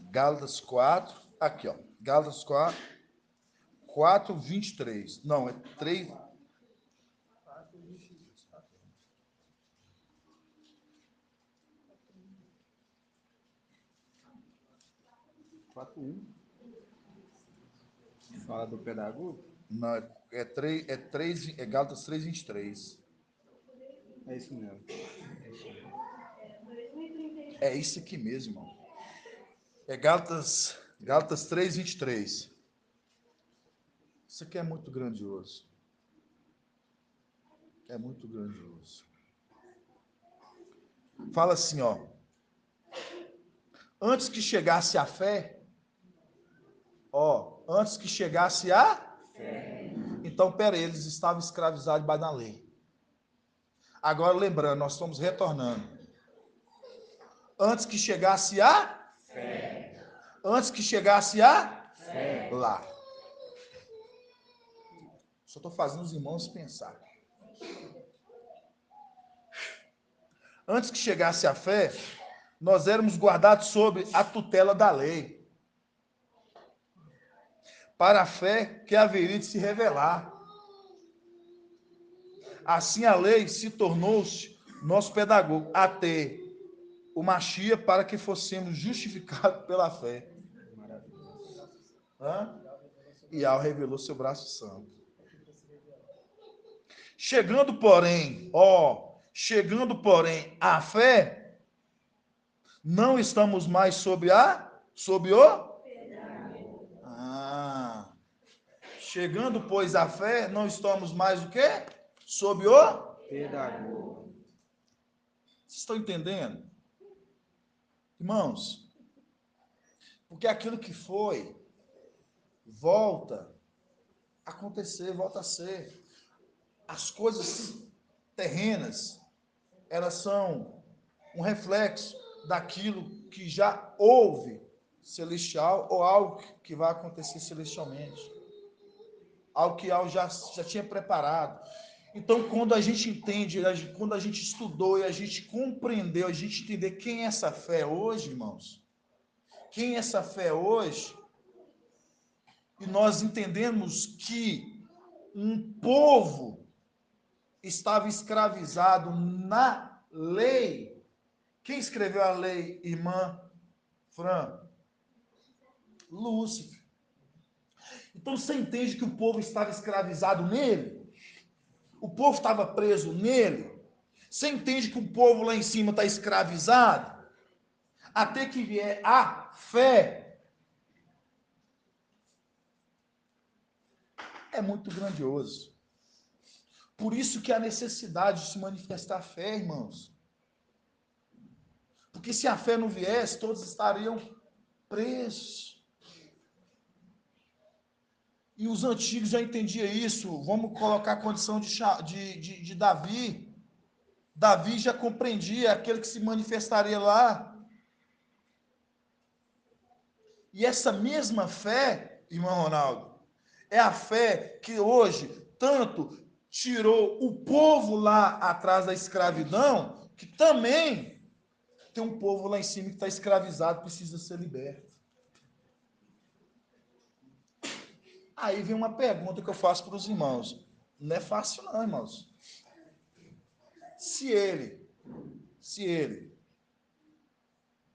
Gálatas 4. Aqui, ó. Gálatas 4. 4, 23. Não, é 3. 4:1. Fala do pedagogo? Não, é 3, é Gálatas 3, 23. É isso mesmo. É isso aqui mesmo, irmão. É Gálatas 3, 23. Isso aqui é muito grandioso. É muito grandioso. Fala assim, ó. Antes que chegasse a fé, antes que chegasse a fé. Então, pera, eles estavam escravizados debaixo da lei. Agora, lembrando, nós estamos retornando. Antes que chegasse a fé. Antes que chegasse a fé. Lá. Só estou fazendo os irmãos pensar. Antes que chegasse a fé, nós éramos guardados sob a tutela da lei, para a fé que haveria de se revelar. Assim a lei se tornou-se nosso pedagogo, até o Machia, para que fossemos justificados pela fé. E ao revelou seu braço santo. Chegando, porém, à fé, não estamos mais sob o? Chegando, pois, à fé, não estamos mais o quê? Sob o? Pedagogo. Vocês estão entendendo? Irmãos, porque aquilo que foi, volta a acontecer, volta a ser. As coisas terrenas, elas são um reflexo daquilo que já houve celestial ou algo que vai acontecer celestialmente. Algo que algo já tinha preparado. Então, quando a gente entende, quando a gente estudou e a gente compreendeu, a gente entender quem é essa fé hoje, irmãos, quem é essa fé hoje, e nós entendemos que um povo estava escravizado na lei. Quem escreveu a lei, irmã Fran? Lúcifer. Então você entende que o povo estava escravizado nele? O povo estava preso nele? Você entende que o povo lá em cima está escravizado? Até que vier a fé. É muito grandioso. Por isso que há necessidade de se manifestar a fé, irmãos. Porque se a fé não viesse, todos estariam presos. E os antigos já entendiam isso. Vamos colocar a condição de Davi. Davi já compreendia aquele que se manifestaria lá. E essa mesma fé, irmão Ronaldo, é a fé que hoje tanto tirou o povo lá atrás da escravidão, que também tem um povo lá em cima que está escravizado, precisa ser liberto. Aí vem uma pergunta que eu faço para os irmãos. Não é fácil não, irmãos. Se ele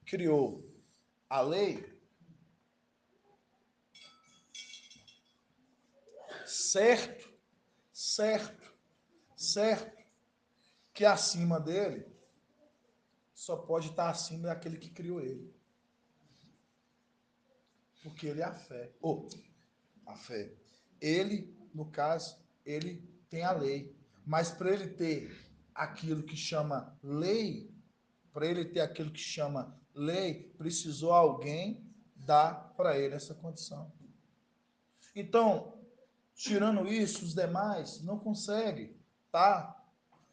criou a lei, certo, que acima dele só pode estar acima daquele que criou ele. Porque ele é a fé. A fé. Ele, no caso, ele tem a lei. Mas para ele ter aquilo que chama lei, precisou alguém dar para ele essa condição. Então, tirando isso, os demais não conseguem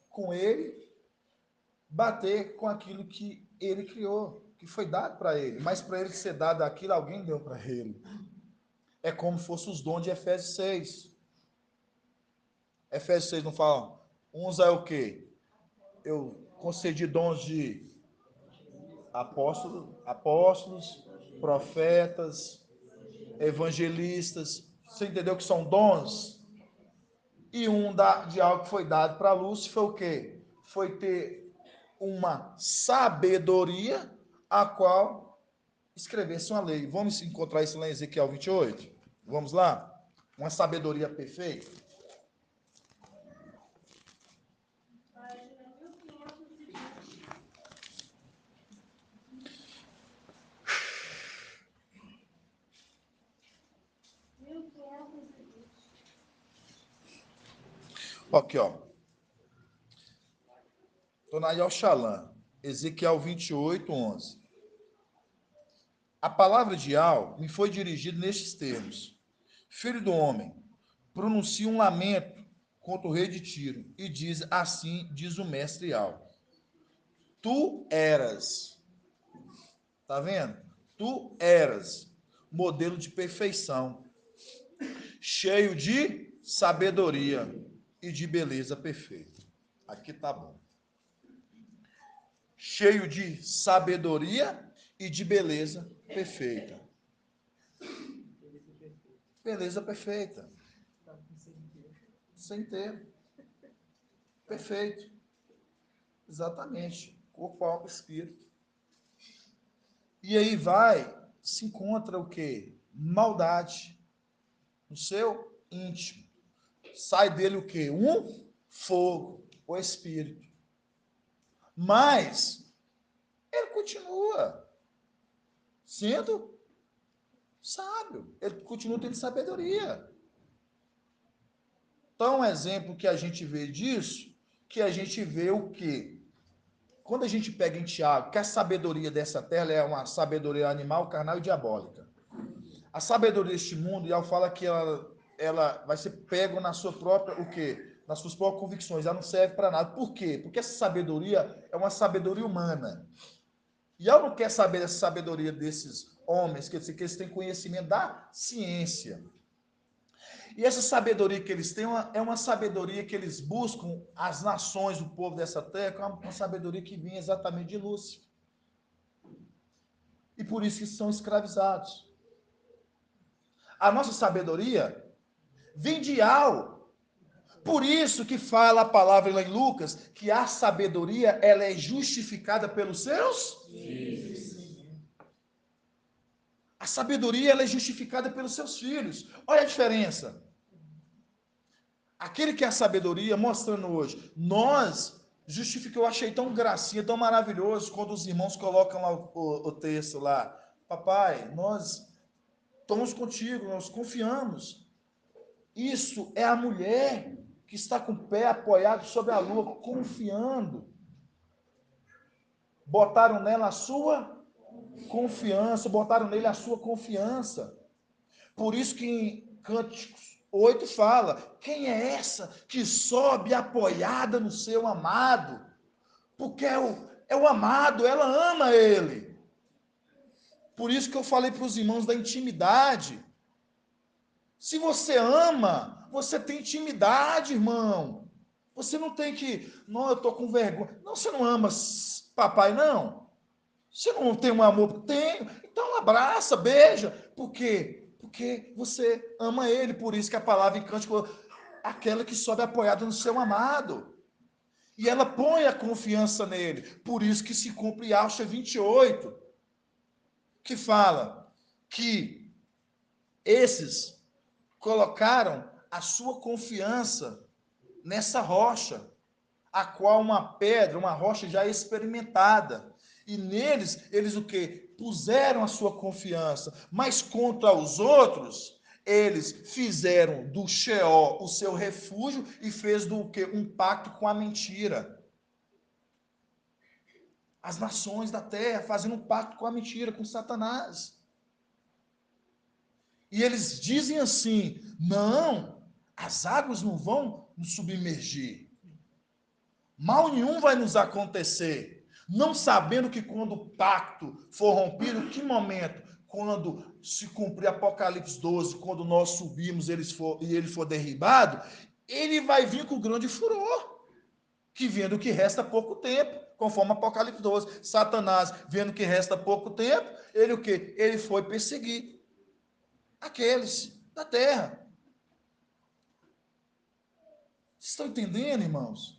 com ele, bater com aquilo que ele criou, que foi dado para ele. Mas para ele ser dado aquilo, alguém deu para ele. É como se fossem os dons de Efésios 6. Efésios 6 não fala, uns é o quê? Eu concedi dons de apóstolos, profetas, evangelistas. Você entendeu que são dons? E de algo que foi dado para Lúcifer foi o quê? Foi ter uma sabedoria a qual escrevesse uma lei. Vamos encontrar isso lá em Ezequiel 28? Vamos lá? Uma sabedoria perfeita. Aqui, ó. Tonaiel Shalom, Ezequiel 28, 11. A palavra de Al me foi dirigida nestes termos: Filho do homem, pronuncia um lamento contra o rei de Tiro, e diz assim, diz o mestre Al: Tu eras, tá vendo? Tu eras modelo de perfeição, cheio de sabedoria e de beleza perfeita. Aqui tá bom. Cheio de sabedoria e de beleza perfeita. Beleza perfeita. Sem ter. Perfeito. Exatamente. Corpo, alma, espírito. E aí se encontra o quê? Maldade no seu íntimo. Sai dele o quê? Um fogo, o espírito. Mas ele continua sendo sábio. Ele continua tendo sabedoria. Então, um exemplo que a gente vê disso, que a gente vê o quê? Quando a gente pega em Tiago, que a sabedoria dessa terra é uma sabedoria animal, carnal e diabólica. A sabedoria deste mundo, e ela fala que ela vai ser pego na sua própria, o quê? nas suas próprias convicções, ela não serve para nada. Por quê? Porque essa sabedoria é uma sabedoria humana. E ela não quer saber dessa sabedoria desses homens, quer dizer, que eles têm conhecimento da ciência. E essa sabedoria que eles têm é uma sabedoria que eles buscam, as nações, o povo dessa terra, uma sabedoria que vinha exatamente de Lúcifer. E por isso que são escravizados. A nossa sabedoria vem de algo. Por isso que fala a palavra lá em Lucas, que a sabedoria, ela é justificada pelos seus filhos. A sabedoria, ela é justificada pelos seus filhos. Olha a diferença. Aquele que é a sabedoria, mostrando hoje, nós justificamos, eu achei tão gracinha, tão maravilhoso, quando os irmãos colocam lá o texto lá, papai, nós estamos contigo, nós confiamos. Isso é a mulher que está com o pé apoiado sobre a lua, confiando. Botaram nela a sua confiança, botaram nele a sua confiança. Por isso que em Cânticos 8 fala, quem é essa que sobe apoiada no seu amado? Porque é o amado, ela ama ele. Por isso que eu falei para os irmãos da intimidade. Se você ama, você tem intimidade, irmão. Você não tem que, não, eu estou com vergonha. Não, você não ama papai, não. Você não tem um amor? Tenho. Então abraça, beija. Por quê? Porque você ama ele. Por isso que a palavra em Cântico, aquela que sobe apoiada no seu amado. E ela põe a confiança nele. Por isso que se cumpre Alcha 28, que fala que esses colocaram a sua confiança nessa rocha, a qual uma pedra, uma rocha já experimentada. E neles, eles o quê? Puseram a sua confiança. Mas contra os outros, eles fizeram do Sheol o seu refúgio e fez do quê? Um pacto com a mentira. As nações da terra fazendo um pacto com a mentira, com Satanás. E eles dizem assim, não, as águas não vão nos submergir. Mal nenhum vai nos acontecer. Não sabendo que quando o pacto for rompido, que momento? Quando se cumprir Apocalipse 12, quando nós subimos e ele for derribado, ele vai vir com grande furor, que vendo que resta pouco tempo, conforme Apocalipse 12. Satanás, vendo que resta pouco tempo, ele o quê? Ele foi perseguir aqueles da terra. Vocês estão entendendo, irmãos?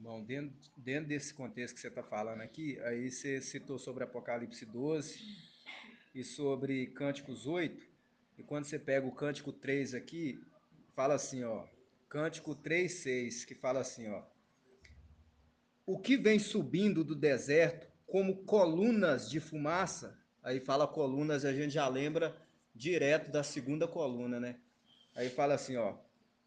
Bom, dentro desse contexto que você está falando aqui, aí você citou sobre Apocalipse 12 e sobre Cânticos 8, e quando você pega o Cântico 3 aqui, fala assim, ó, Cântico 3:6, que fala assim, ó, o que vem subindo do deserto como colunas de fumaça, aí fala colunas, a gente já lembra direto da segunda coluna, né? Aí fala assim, ó,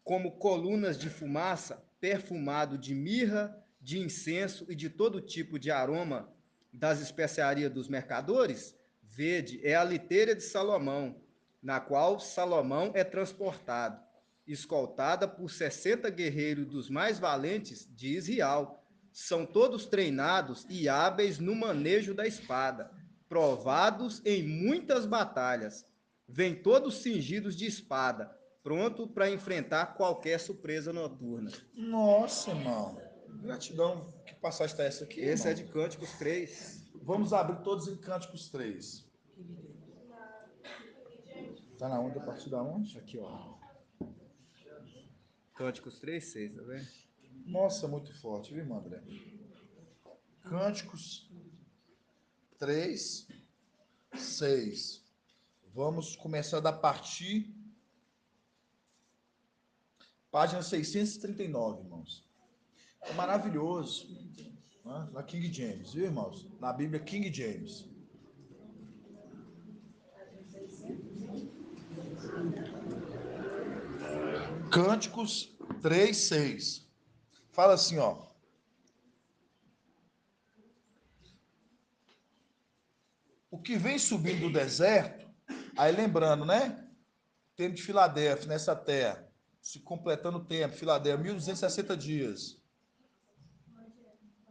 como colunas de fumaça, perfumado de mirra, de incenso e de todo tipo de aroma das especiarias dos mercadores, vede, é a liteira de Salomão, na qual Salomão é transportado, escoltada por 60 guerreiros dos mais valentes de Israel. São todos treinados e hábeis no manejo da espada, provados em muitas batalhas. Vêm todos cingidos de espada, pronto para enfrentar qualquer surpresa noturna. Nossa, irmão. Gratidão. Que passagem está essa aqui, Esse irmão? é de Cânticos 3. Vamos abrir todos em Cânticos 3. Está na onde? A partir da onde? Aqui, ó. Cânticos 3:6, tá vendo? Nossa, muito forte, viu, irmão André? Cânticos 3, 6. Vamos começar da partir página 639, irmãos. É maravilhoso. Né? Na King James, viu, irmãos? Na Bíblia King James. Cânticos 3, 6. Fala assim, ó. O que vem subindo do deserto, aí lembrando, né? Tempo de Filadélfia, nessa terra. se completando o tempo, Filadélfia, 1260 dias.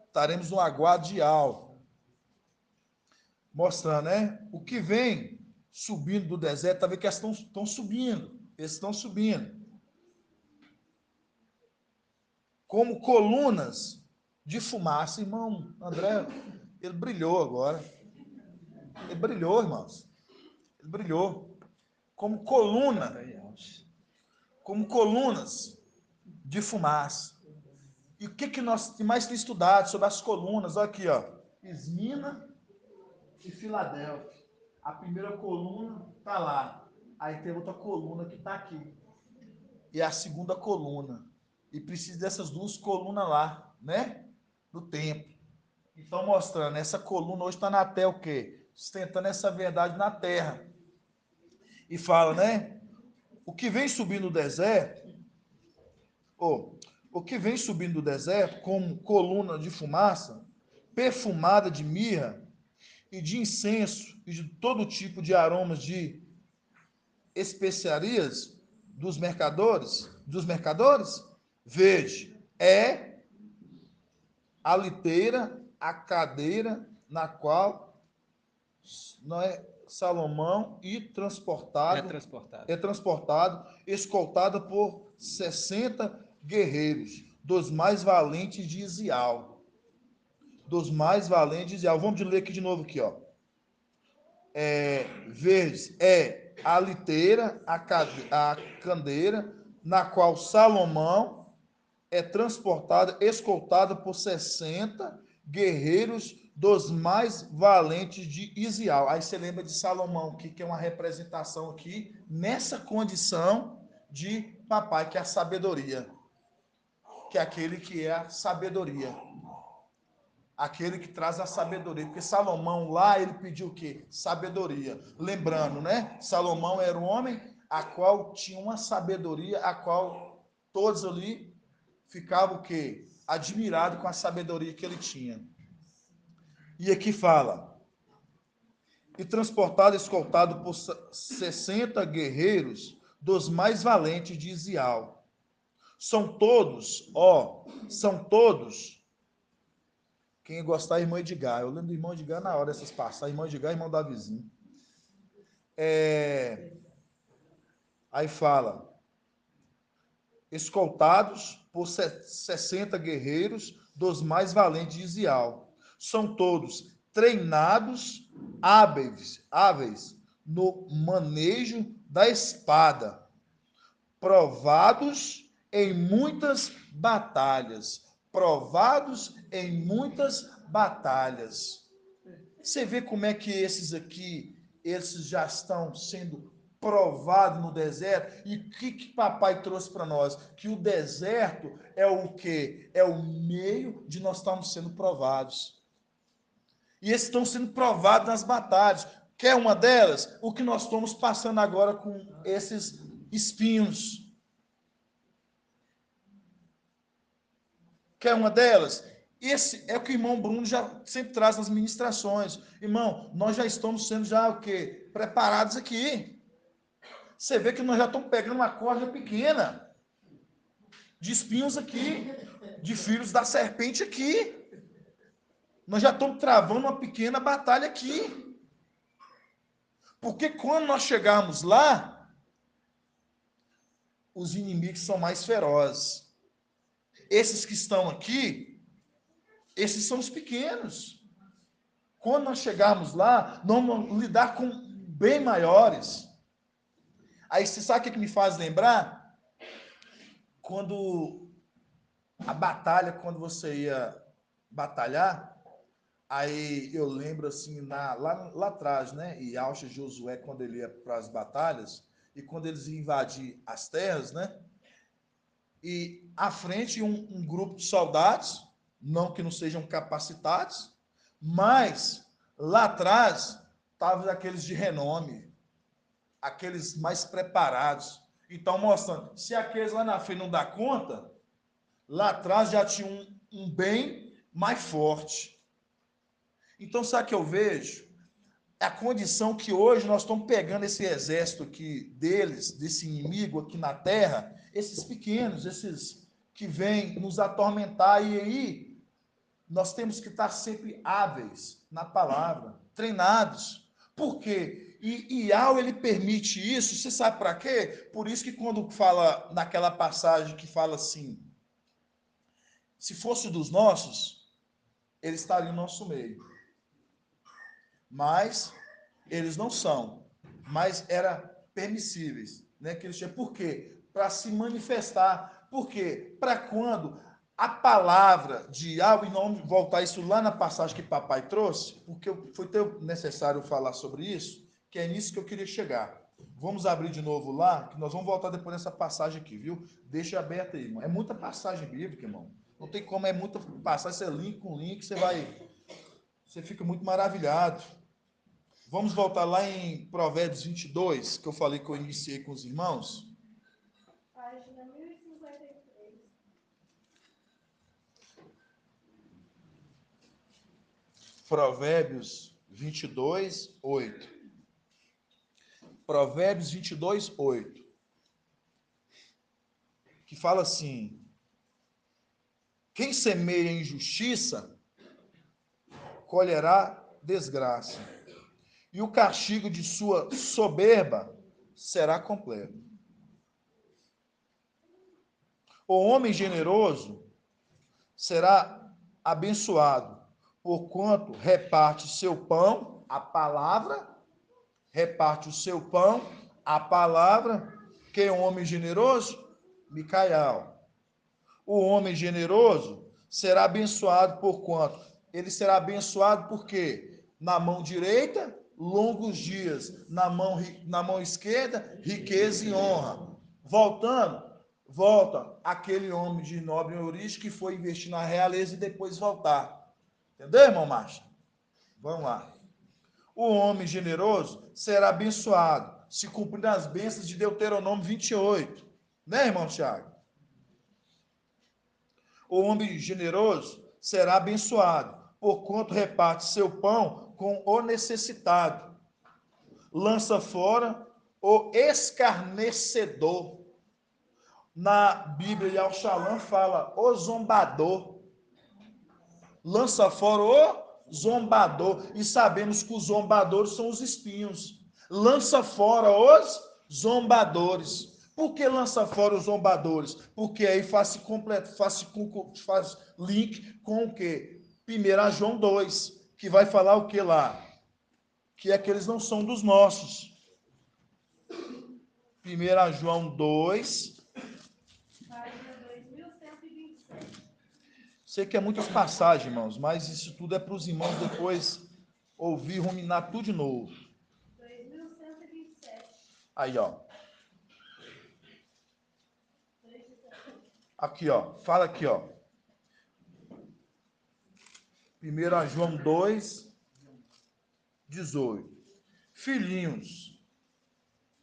Estaremos no aguardo de Al. Mostrando, né? O que vem subindo do deserto, tá vendo que eles estão subindo. Eles estão subindo. Como colunas de fumaça. Irmão, André, ele brilhou agora. Ele brilhou, irmãos. Ele brilhou. Como colunas de fumaça. E o que nós mais temos estudado sobre as colunas? Olha aqui, ó. Esmina e Filadélfia. A primeira coluna está lá. Aí tem outra coluna que está aqui. E a segunda coluna. E precisa dessas duas colunas lá, né? No templo. Então, mostrando, essa coluna hoje está na terra o quê? Sustentando essa verdade na terra. E fala, né? O que vem subindo do deserto, o que vem subindo do deserto, como coluna de fumaça, perfumada de mirra e de incenso e de todo tipo de aromas de especiarias dos mercadores, vede, é a liteira, a cadeira na qual Salomão é transportado, escoltado por 60 guerreiros, dos mais valentes de Isial. Vamos ler aqui de novo aqui, ó. Verdes é a liteira, a candeira, na qual Salomão é transportado, escoltado por 60 guerreiros dos mais valentes de Isial. Aí você lembra de Salomão, que é uma representação aqui, nessa condição de papai, que é a sabedoria. Que é aquele que é a sabedoria. Aquele que traz a sabedoria. Porque Salomão lá, ele pediu o quê? Sabedoria. Lembrando, né? Salomão era um homem a qual tinha uma sabedoria, a qual todos ali ficavam o quê? Admirado com a sabedoria que ele tinha. E aqui fala: e transportado, escoltado por 60 guerreiros dos mais valentes de Isial. São todos. Quem gostar, irmão Edgar. Eu lembro do irmão Edgar na hora dessas passagens. Irmão Edgar, irmão da vizinha. Aí fala: escoltados por 60 guerreiros dos mais valentes de Isial. São todos treinados, hábeis no manejo da espada, provados em muitas batalhas. Você vê como é que esses já estão sendo provados no deserto? E o que papai trouxe para nós? Que o deserto é o quê? É o meio de nós estarmos sendo provados. E esses estão sendo provados nas batalhas. Quer uma delas? O que nós estamos passando agora com esses espinhos. Quer uma delas? Esse é o que o irmão Bruno já sempre traz nas ministrações. Irmão, nós já estamos sendo já o quê? Preparados aqui. Você vê que nós já estamos pegando uma corda pequena de espinhos aqui, de filhos da serpente aqui. Nós já estamos travando uma pequena batalha aqui. Porque quando nós chegarmos lá, os inimigos são mais ferozes. Esses que estão aqui, esses são os pequenos. Quando nós chegarmos lá, nós vamos lidar com bem maiores. Aí você sabe o que me faz lembrar? Quando a batalha, quando você ia batalhar, aí eu lembro assim, lá atrás, né? E Auxa Josué, quando ele ia para as batalhas, e quando eles iam invadir as terras, né? E à frente um grupo de soldados, não que não sejam capacitados, mas lá atrás estavam aqueles de renome, aqueles mais preparados. Então, mostrando, se aqueles lá na frente não dá conta, lá atrás já tinha um bem mais forte. Então, sabe o que eu vejo? é a condição que hoje nós estamos pegando esse exército aqui deles, desse inimigo aqui na terra, esses pequenos, esses que vêm nos atormentar, e aí nós temos que estar sempre hábeis na palavra, treinados. Por quê? E Al, ele permite isso, você sabe para quê? Por isso que quando fala naquela passagem que fala assim, se fosse dos nossos, ele estaria no nosso meio. Mas eles não são, mas eram permissíveis, né? Que eles tinham. Por quê? Para se manifestar. Por quê? Para quando a palavra de algo, e não voltar isso lá na passagem que papai trouxe, porque foi necessário falar sobre isso, que é nisso que eu queria chegar. Vamos abrir de novo lá, que nós vamos voltar depois nessa passagem aqui, viu? Deixa aberta aí, irmão. É muita passagem bíblica, irmão. Não tem como, é muita passagem, você link com link, você fica muito maravilhado. Vamos voltar lá em Provérbios 22, que eu falei que eu iniciei com os irmãos. Página 1053. Provérbios 22, 8. Provérbios 22, 8. Que fala assim: quem semeia injustiça, colherá desgraça, e o castigo de sua soberba será completo. O homem generoso será abençoado, porquanto reparte seu pão, a palavra, reparte o seu pão, a palavra. Quem é um homem generoso? Micael. O homem generoso será abençoado, porquanto ele será abençoado por quê? Na mão direita, longos dias, na mão esquerda, riqueza e honra. Volta aquele homem de nobre origem que foi investir na realeza e depois voltar. Entendeu, irmão Márcio? Vamos lá. O homem generoso será abençoado, se cumprir as bênçãos de Deuteronômio 28. Né, irmão Tiago? O homem generoso será abençoado, porquanto reparte seu pão com o necessitado. Lança fora o escarnecedor. Na Bíblia, Yahushalom fala o zombador. Lança fora o zombador. E sabemos que os zombadores são os espinhos. Lança fora os zombadores. Por que lança fora os zombadores? Porque aí faz link com o quê? 1 João 2, que vai falar o que lá? Que aqueles não são dos nossos. 1 João 2. Página 2127. Sei que é muitas passagens, irmãos, mas isso tudo é para os irmãos depois ouvir, ruminar tudo de novo. 2127. Aí, ó. Aqui, ó. Fala aqui, ó. 1 João 2, 18. Filhinhos,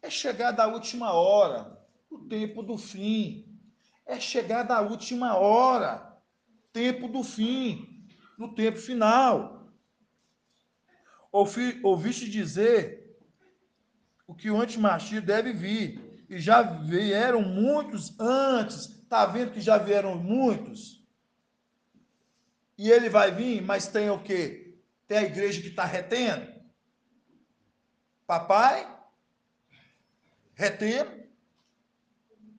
é chegada a última hora, o tempo do fim. É chegada a última hora, tempo do fim, no tempo final. Ouviste dizer o que o antimastício deve vir, e já vieram muitos antes. Está vendo que já vieram muitos? E ele vai vir, mas tem o quê? Tem a igreja que está retendo? Papai, retendo,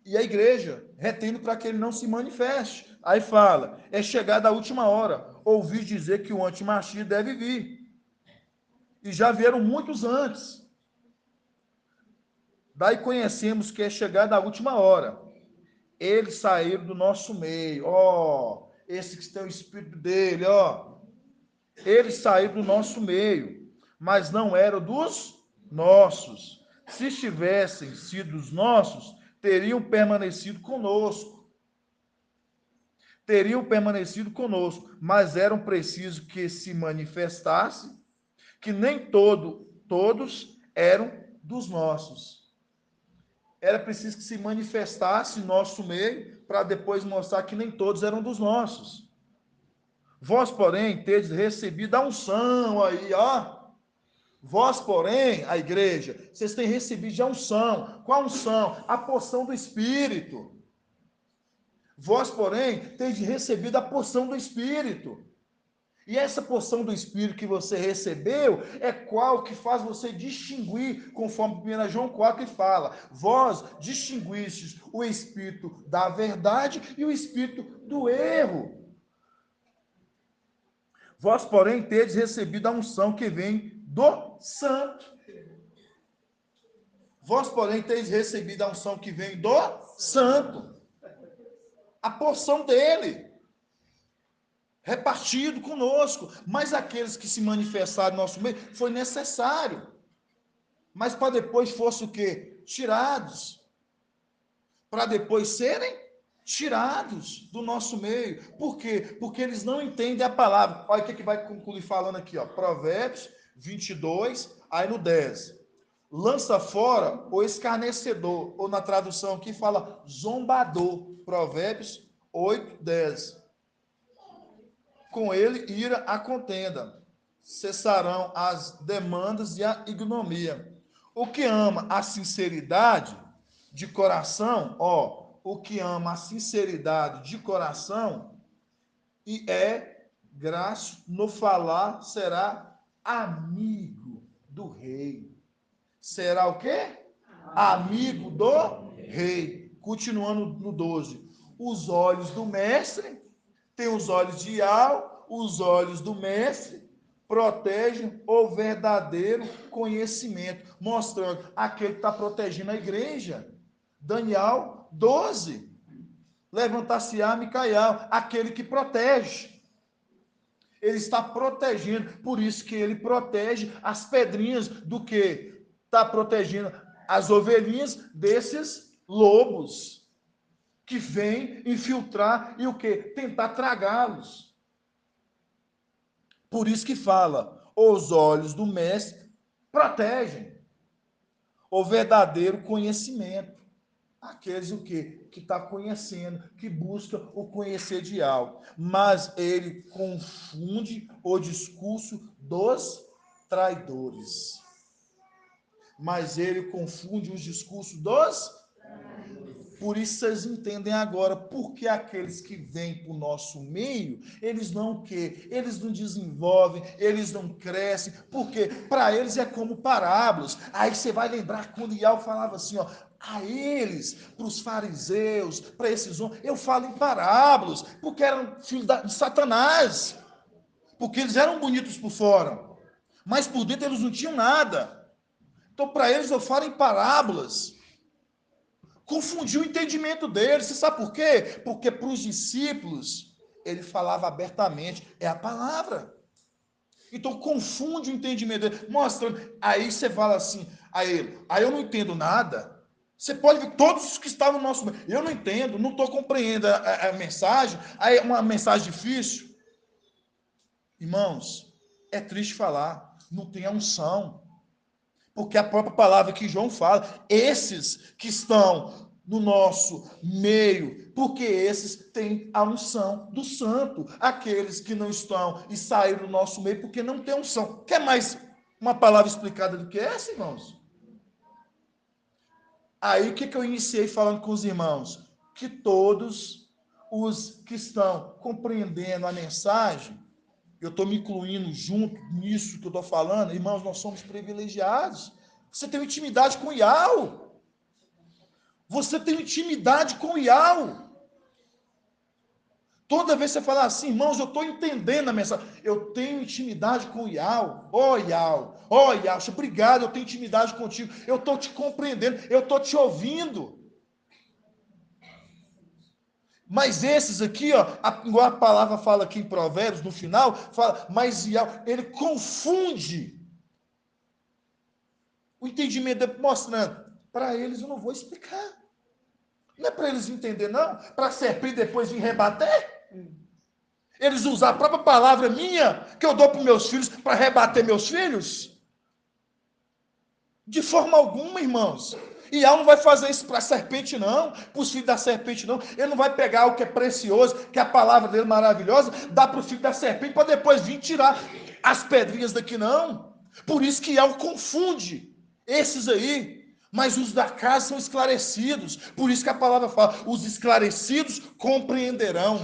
e a igreja retendo para que ele não se manifeste. Aí fala, é chegada a última hora. Ouvi dizer que o antimastício deve vir. E já vieram muitos antes. Daí conhecemos que é chegada a última hora. Eles saíram do nosso meio. Ó, esse que tem o espírito dele, ó. Eles saíram do nosso meio, mas não eram dos nossos. Se tivessem sido os nossos, teriam permanecido conosco. Teriam permanecido conosco, mas eram preciso que se manifestasse que nem todos eram dos nossos. Era preciso que se manifestasse em nosso meio para depois mostrar que nem todos eram dos nossos. Vós, porém, tedes recebido a unção aí, ó. Vós, porém, a igreja, vocês têm recebido já unção. Qual unção? A porção do Espírito. Vós, porém, tendes recebido a porção do Espírito. E essa porção do Espírito que você recebeu é qual que faz você distinguir, conforme 1 João 4 que fala, vós distinguistes o Espírito da verdade e o Espírito do erro. Vós, porém, tendes recebido a unção que vem do Santo. Vós, porém, tendes recebido a unção que vem do Santo. A porção dele. Repartido conosco, mas aqueles que se manifestaram no nosso meio, foi necessário, mas para depois fosse o quê? Tirados, para depois serem tirados do nosso meio. Por quê? Porque eles não entendem a palavra. Olha o que vai concluir falando aqui, ó, Provérbios 22, aí no 10. Lança fora o escarnecedor, ou na tradução aqui fala zombador, Provérbios 8, 10. Com ele ira a contenda, cessarão as demandas e a ignomia. O que ama a sinceridade de coração, o que ama a sinceridade de coração e é graço no falar, será amigo do rei. Será o quê? Amigo do rei. Continuando no 12. Os olhos do mestre tem os olhos de Iau, os olhos do mestre protegem o verdadeiro conhecimento, mostrando aquele que está protegendo a igreja. Daniel 12. Levantar-se-á Micael, aquele que protege. Ele está protegendo, por isso que ele protege as pedrinhas do que? Está protegendo as ovelhinhas desses lobos que vem infiltrar e o quê? Tentar tragá-los. Por isso que fala, os olhos do mestre protegem o verdadeiro conhecimento. Aqueles o quê? Que está conhecendo, que busca o conhecer de algo. Mas ele confunde o discurso dos traidores. Mas ele confunde os discursos dos. Por isso vocês entendem agora porque aqueles que vêm para o nosso meio, eles não eles não desenvolvem, eles não crescem, porque para eles é como parábolas. Aí você vai lembrar quando Iau falava assim, a eles, para os fariseus, para esses homens, eu falo em parábolas, porque eram filhos de Satanás, porque eles eram bonitos por fora, mas por dentro eles não tinham nada. Então para eles eu falo em parábolas. Confundiu o entendimento deles. Você sabe por quê? Porque para os discípulos, ele falava abertamente, é a palavra. Então, confunde o entendimento dele, mostrando. Aí você fala assim, a ele, aí eu não entendo nada. Você pode ver todos os que estavam no nosso meio. Eu não entendo, não estou compreendendo a mensagem. Aí é uma mensagem difícil. Irmãos, é triste falar, não tem a unção. Porque a própria palavra que João fala, esses que estão no nosso meio, porque esses têm a unção do santo. Aqueles que não estão e saíram do nosso meio, porque não têm unção. Quer mais uma palavra explicada do que essa, irmãos? Aí o que eu iniciei falando com os irmãos? Que todos os que estão compreendendo a mensagem, eu estou me incluindo junto nisso que eu estou falando, irmãos, nós somos privilegiados. Você tem intimidade com o Iau. Você tem intimidade com o Iau. Toda vez que você falar assim, irmãos, eu estou entendendo a mensagem. Eu tenho intimidade com o Iau. Iau, obrigado, eu tenho intimidade contigo. Eu estou te compreendendo, eu estou te ouvindo. Mas esses aqui, igual a palavra fala aqui em Provérbios, no final, fala, mas Iau, ele confunde o entendimento dele, mostrando, para eles eu não vou explicar. Não é para eles entenderem, não. Para serpente depois vir rebater. Eles usam a própria palavra minha, que eu dou para os meus filhos, para rebater meus filhos. De forma alguma, irmãos. E Iau não vai fazer isso para a serpente, não. Para os filhos da serpente, não. Ele não vai pegar o que é precioso, que é a palavra dele maravilhosa, dar para o filho da serpente, para depois vir tirar as pedrinhas daqui, não. Por isso que Al confunde esses aí, mas os da casa são esclarecidos. Por isso que a palavra fala, os esclarecidos compreenderão.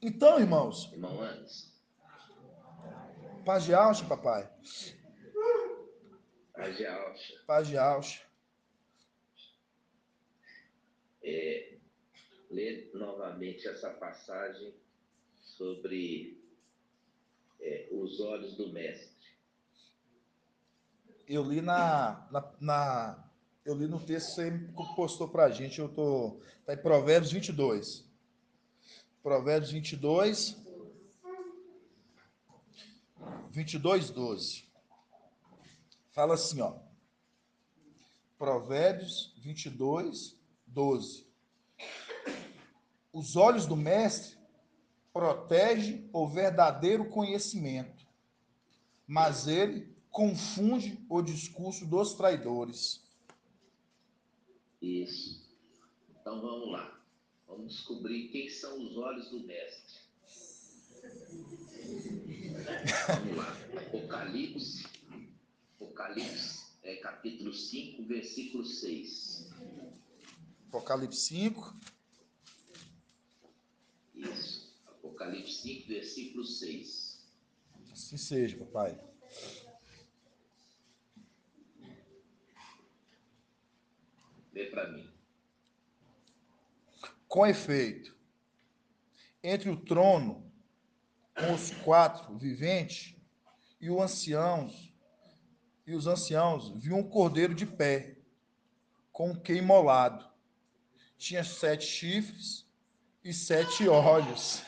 Então, irmãos, Irmão Anderson, paz de Alcha, papai. a Gealcha, Paz de Alcha. lê novamente essa passagem sobre os olhos do mestre. Eu li eu li no texto que você postou pra gente, tá em Provérbios 22. Provérbios 22, 12. Fala assim, ó. Provérbios 22, 12. Os olhos do mestre protegem o verdadeiro conhecimento, mas ele confunde o discurso dos traidores. Isso. Então vamos lá. Vamos descobrir quem são os olhos do mestre. Vamos lá. Apocalipse, capítulo 5, versículo 6. Apocalipse 5. Isso. Apocalipse 5, versículo 6. Assim seja, papai. Lê para mim. Com efeito, entre o trono com os quatro viventes e os anciãos, viu um cordeiro de pé, com o queixo imolado. Tinha 7 chifres e 7 olhos,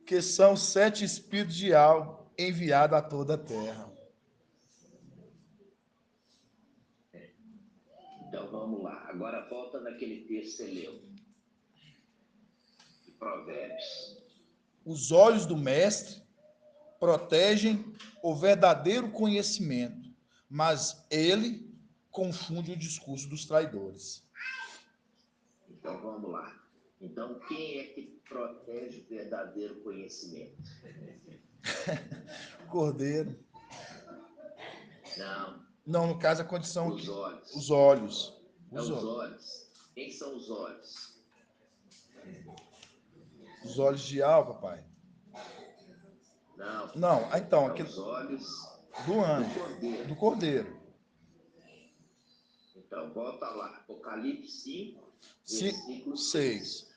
que são 7 espíritos de alma enviados a toda a terra. Então vamos lá. Agora volta naquele texto que você leu. De Provérbios. Os olhos do mestre protegem o verdadeiro conhecimento, mas ele confunde o discurso dos traidores. Então vamos lá. Então quem é que protege o verdadeiro conhecimento? Cordeiro. Não. Não, no caso a condição Os aqui. olhos. Os olhos. Os olhos. Quem são os olhos? Os olhos de alva, papai. Não. Não, então, aqui Os olhos do anjo, do cordeiro. do cordeiro. Então, volta lá. Apocalipse 5, versículo 6.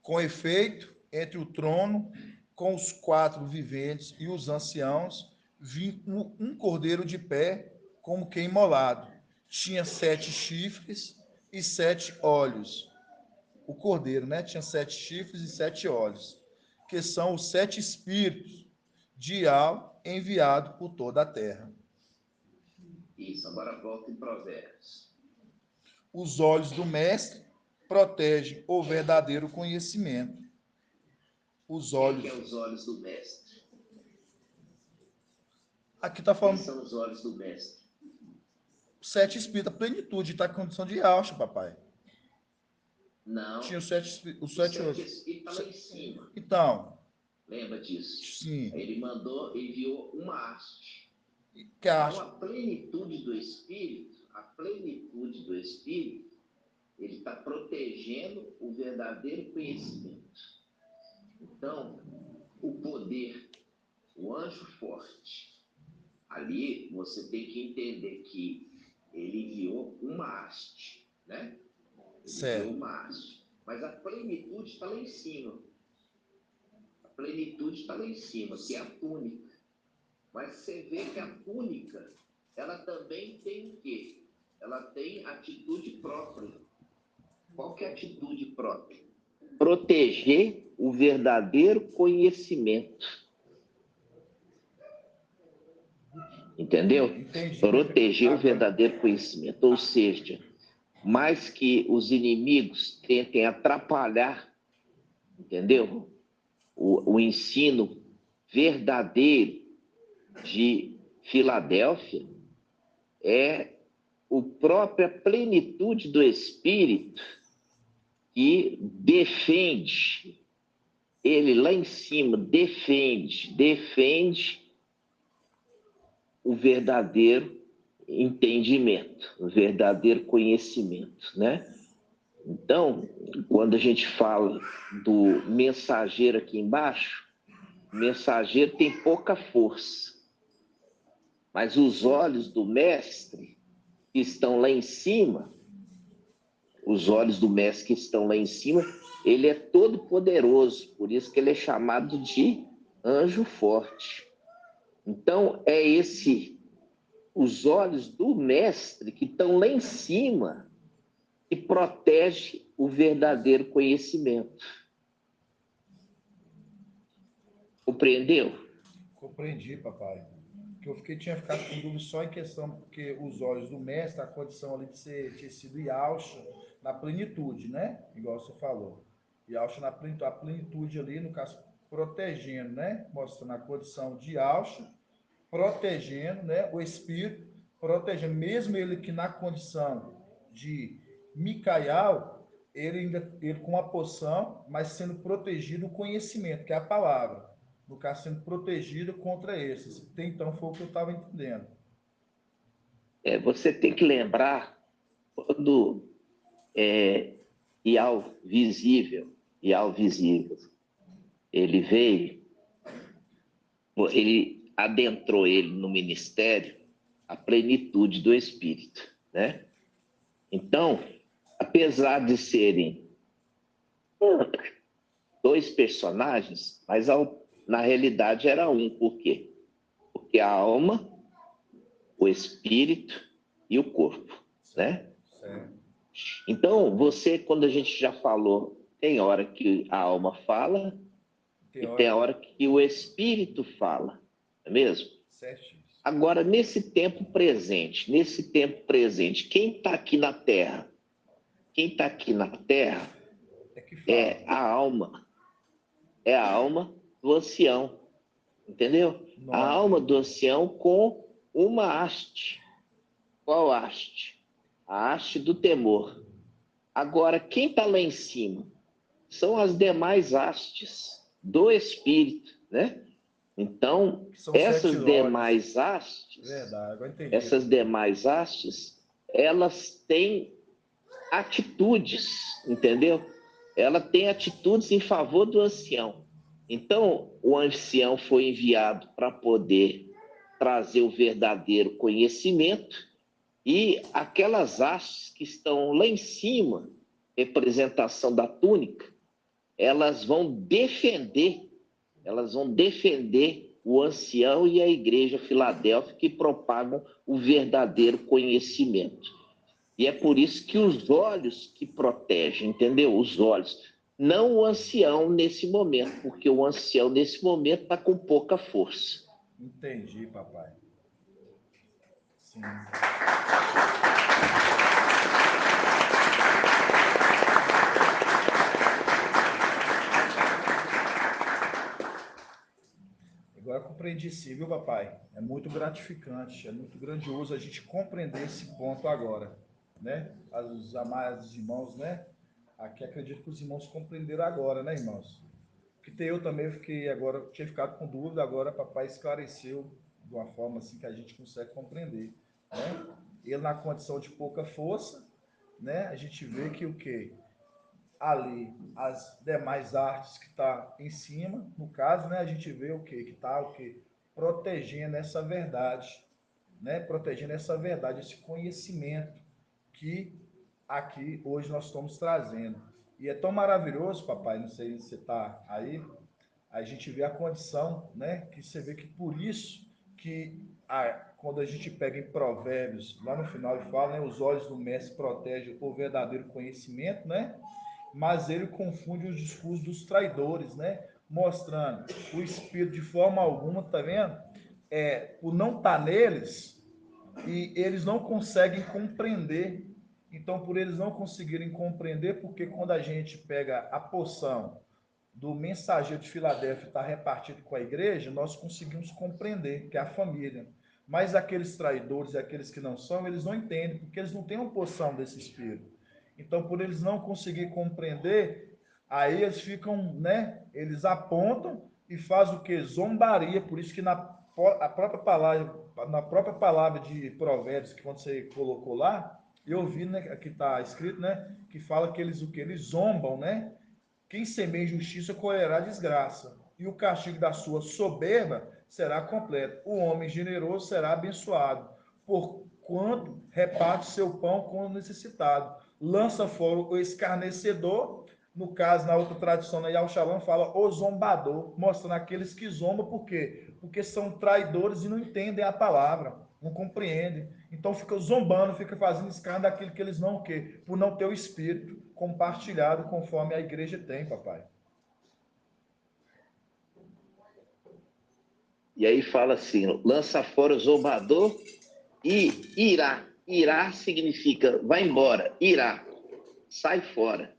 Com efeito, entre o trono, com os 4 viventes e os anciãos, vi um cordeiro de pé, como que imolado. Tinha 7 chifres e 7 olhos. O cordeiro, né? Tinha 7 chifres e 7 olhos, que são os 7 espíritos de Al enviado por toda a terra. Isso, agora volta em Provérbios. Os olhos do mestre protegem o verdadeiro conhecimento. Os olhos. Quem é os olhos do mestre? Aqui está falando. Quem são os olhos do mestre? 7 espíritos, a plenitude, está em condição de alcha, papai. Não. Tinha os 7 espíritos. Os 7 outros. Está lá em cima. Então. Lembra disso? Sim. Aí ele enviou uma haste. Que haste? Então, a plenitude do Espírito, ele está protegendo o verdadeiro conhecimento. Então, o poder, o anjo forte, ali você tem que entender que ele enviou uma haste, né? Certo. Enviou uma haste. Mas a plenitude está lá em cima. A plenitude está lá em cima, que é a túnica. Mas você vê que a túnica, ela também tem o quê? Ela tem atitude própria. Qual que é a atitude própria? Proteger o verdadeiro conhecimento. Entendeu? Entendi. Proteger o verdadeiro conhecimento. Ou seja, mais que os inimigos tentem atrapalhar, entendeu? O ensino verdadeiro de Filadélfia é própria plenitude do Espírito que defende, ele lá em cima defende o verdadeiro entendimento, o verdadeiro conhecimento, né? Então, quando a gente fala do mensageiro aqui embaixo, o mensageiro tem pouca força, mas os olhos do mestre que estão lá em cima, os olhos do mestre que estão lá em cima, ele é todo poderoso, por isso que ele é chamado de anjo forte. Então, os olhos do mestre que estão lá em cima que protege o verdadeiro conhecimento. Compreendeu? Compreendi, papai. Que eu tinha ficado com dúvida só em questão, porque os olhos do mestre, a condição ali ter sido Yahshua na plenitude, né? Igual você falou. Yahshua na plenitude, a plenitude ali, no caso, protegendo, né? Mostrando a condição de Yahshua, protegendo, né? O Espírito, protegendo, mesmo ele que na condição de Micael, ele com a poção, mas sendo protegido o conhecimento, que é a palavra. No caso, sendo protegido contra esses. Até então foi o que eu estava entendendo. Você tem que lembrar quando Ial visível, ele veio, ele adentrou ele no ministério, a plenitude do Espírito, né? Então, apesar de serem dois personagens, mas na realidade era um. Por quê? Porque a alma, o espírito e o corpo, né? Certo. Então, quando a gente já falou, tem hora que a alma fala e tem hora que o espírito fala, não é mesmo? Certo. Agora, nesse tempo presente, quem está aqui na Terra? Quem está aqui na Terra é a alma do ancião, entendeu? A alma do ancião com uma haste. Qual haste? A haste do temor. Agora, quem está lá em cima? São as demais hastes do Espírito, né? Então, essas demais hastes, elas têm atitudes, entendeu? Ela tem atitudes em favor do ancião. Então, o ancião foi enviado para poder trazer o verdadeiro conhecimento e aquelas hastes que estão lá em cima, representação da túnica, elas vão defender o ancião e a igreja Filadélfia que propagam o verdadeiro conhecimento. E é por isso que os olhos que protegem, entendeu? Os olhos. Não o ancião nesse momento, porque o ancião nesse momento está com pouca força. Entendi, papai. Sim. Agora eu compreendi sim, viu, papai? É muito gratificante, é muito grandioso a gente compreender esse ponto agora, né? Os amados irmãos, né? Aqui acredito que os irmãos compreenderam agora, né, irmãos? Porque eu também tinha ficado com dúvida, agora papai esclareceu de uma forma assim que a gente consegue compreender, né? Ele na condição de pouca força, né? A gente vê que o quê? Ali as demais artes que está em cima, no caso, né, a gente vê o que está protegendo essa verdade, né, protegendo essa verdade, esse conhecimento que aqui hoje nós estamos trazendo. E é tão maravilhoso, papai, não sei se você está aí, a gente vê a condição, né, que você vê que por isso que quando a gente pega em Provérbios, lá no final ele fala, né, os olhos do mestre protegem o verdadeiro conhecimento, né? Mas ele confunde os discursos dos traidores, né? Mostrando o espírito de forma alguma, tá vendo? Por não estar neles, e eles não conseguem compreender. Então, por eles não conseguirem compreender, porque quando a gente pega a porção do mensageiro de Filadélfia está repartido com a igreja, nós conseguimos compreender, que é a família. Mas aqueles traidores e aqueles que não são, eles não entendem, porque eles não têm uma porção desse espírito. Então, por eles não conseguir compreender, aí eles ficam, né? Eles apontam e fazem o quê? Zombaria. Por isso que na própria palavra de Provérbios, que quando você colocou lá, eu vi, né, aqui está escrito, né, que fala que eles o que? Eles zombam, né? Quem semeia justiça colherá desgraça, e o castigo da sua soberba será completo. O homem generoso será abençoado, porquanto reparte seu pão com o necessitado. Lança fora o escarnecedor, no caso, na outra tradição, na Yahushalom, fala o zombador, mostrando aqueles que zombam, por quê? Porque são traidores e não entendem a palavra, não compreendem. Então fica zombando, fica fazendo escândalo daquilo que eles não querem, por não ter o espírito compartilhado conforme a igreja tem, papai. E aí fala assim, lança fora o zombador e irá. Irá significa vai embora, irá, sai fora,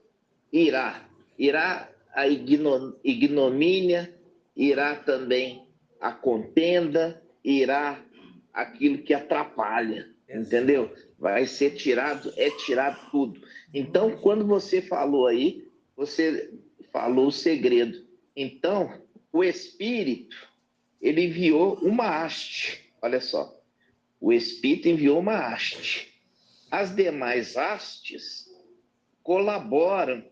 irá. Irá a ignomínia, irá também a contenda, irá aquilo que atrapalha, entendeu? Vai ser tirado, é tirado tudo. Então, quando você falou aí, você falou o segredo. Então, o Espírito, ele enviou uma haste, olha só, o Espírito enviou uma haste. As demais hastes colaboram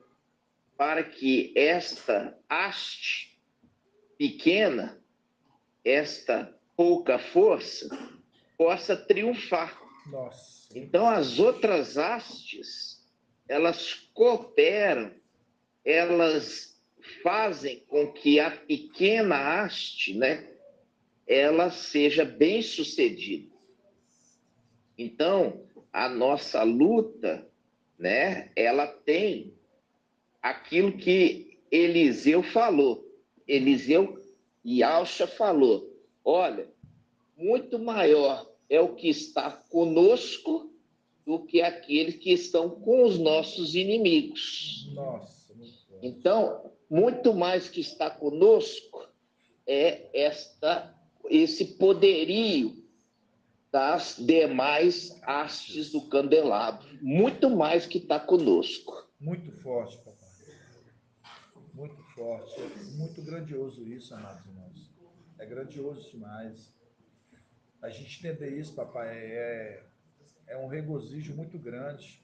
para que esta haste pequena, esta pouca força, possa triunfar. Nossa. Então, as outras hastes, elas cooperam, elas fazem com que a pequena haste, né, ela seja bem sucedida. Então, a nossa luta, né, ela tem aquilo que Eliseu falou. Eliseu e Alcha falou, olha, muito maior é o que está conosco do que aqueles que estão com os nossos inimigos. Nossa. Então, muito mais que está conosco é esse poderio das demais hastes do candelabro. Muito mais que está conosco. Muito forte, papai. Muito forte. É muito grandioso isso, amados irmãos. É grandioso demais. A gente entender isso, papai, é um regozijo muito grande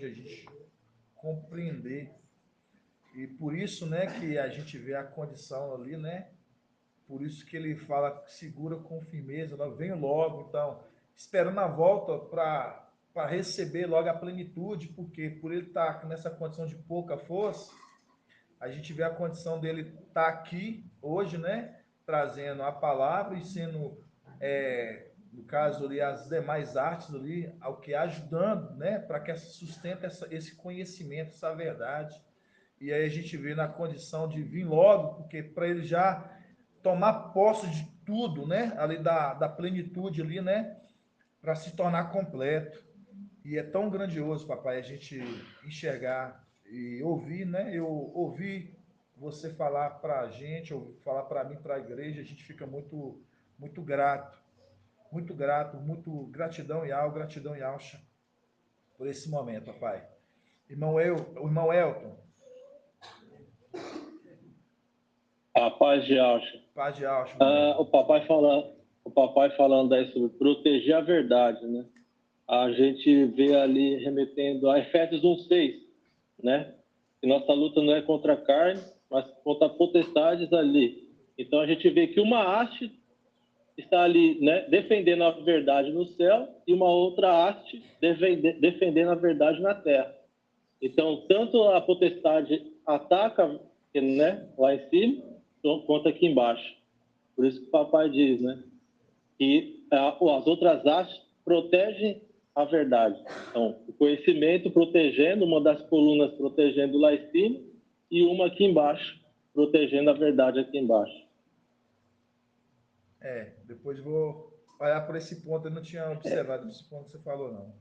a gente compreender. E por isso, né, que a gente vê a condição ali, né? Por isso que ele fala, segura com firmeza, vem logo, então, esperando a volta para receber logo a plenitude, porque por ele estar nessa condição de pouca força, a gente vê a condição dele estar aqui hoje, né, trazendo a palavra e sendo, no caso ali, as demais artes ali, ao que ajudando, né, para que sustente esse conhecimento, essa verdade. E aí a gente vê na condição de vir logo, porque para ele já tomar posse de tudo, né, ali da plenitude ali, né, para se tornar completo. E é tão grandioso, papai, a gente enxergar e ouvir, né? Eu ouvi você falar para a gente, ou falar para mim, para a igreja, a gente fica muito, muito grato, muito gratidão e alcha por esse momento, papai. O irmão Elton. A paz de Alcha. Paz de alcha. O papai falando aí sobre proteger a verdade, né? A gente vê ali remetendo a Efésios 1:6, né? Que nossa luta não é contra a carne, mas contra potestades ali. Então a gente vê que uma haste está ali, né, defendendo a verdade no céu e uma outra haste defendendo a verdade na terra. Então tanto a potestade ataca, né, lá em cima, quanto aqui embaixo. Por isso que o papai diz, né, que as outras hastes protegem a verdade. Então, o conhecimento protegendo, uma das colunas protegendo lá em cima e uma aqui embaixo, protegendo a verdade aqui embaixo. Depois vou olhar por esse ponto, eu não tinha observado esse ponto que você falou, não.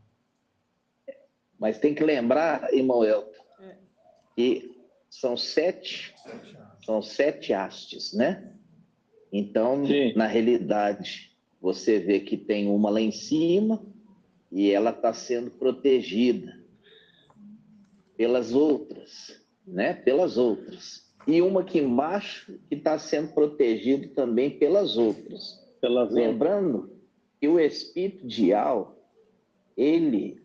Mas tem que lembrar, irmão Elton, que são sete hastes, né? Então, sim, na realidade, você vê que tem uma lá em cima e ela está sendo protegida pelas outras, né? Pelas outras. E uma aqui embaixo que está sendo protegida também pelas outras. Lembrando que o espírito de Al, ele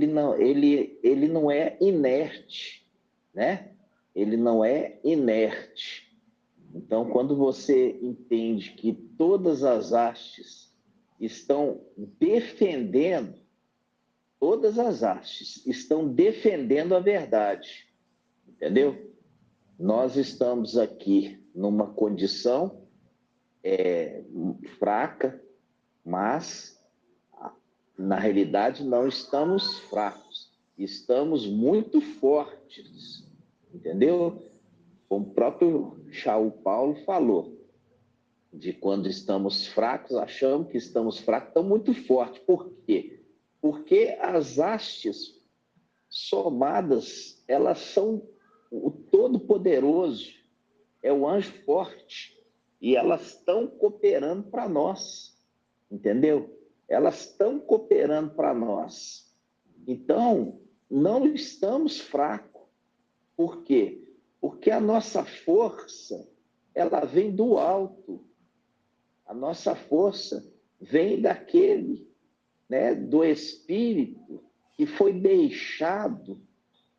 não é inerte, né? Ele não é inerte. Então, quando você entende que todas as hastes estão defendendo, todas as hastes estão defendendo a verdade, entendeu? Nós estamos aqui numa condição fraca, mas na realidade não estamos fracos, estamos muito fortes, entendeu? Como o próprio Shaul Paulo falou, de quando estamos fracos, achamos que estamos fracos, estamos muito fortes. Por quê? Porque as hastes somadas, elas são o Todo-Poderoso, é o anjo forte, e elas estão cooperando para nós, entendeu? Elas estão cooperando para nós. Então, não estamos fracos. Por quê? Porque a nossa força, ela vem do alto. A nossa força vem daquele, né, do Espírito que foi deixado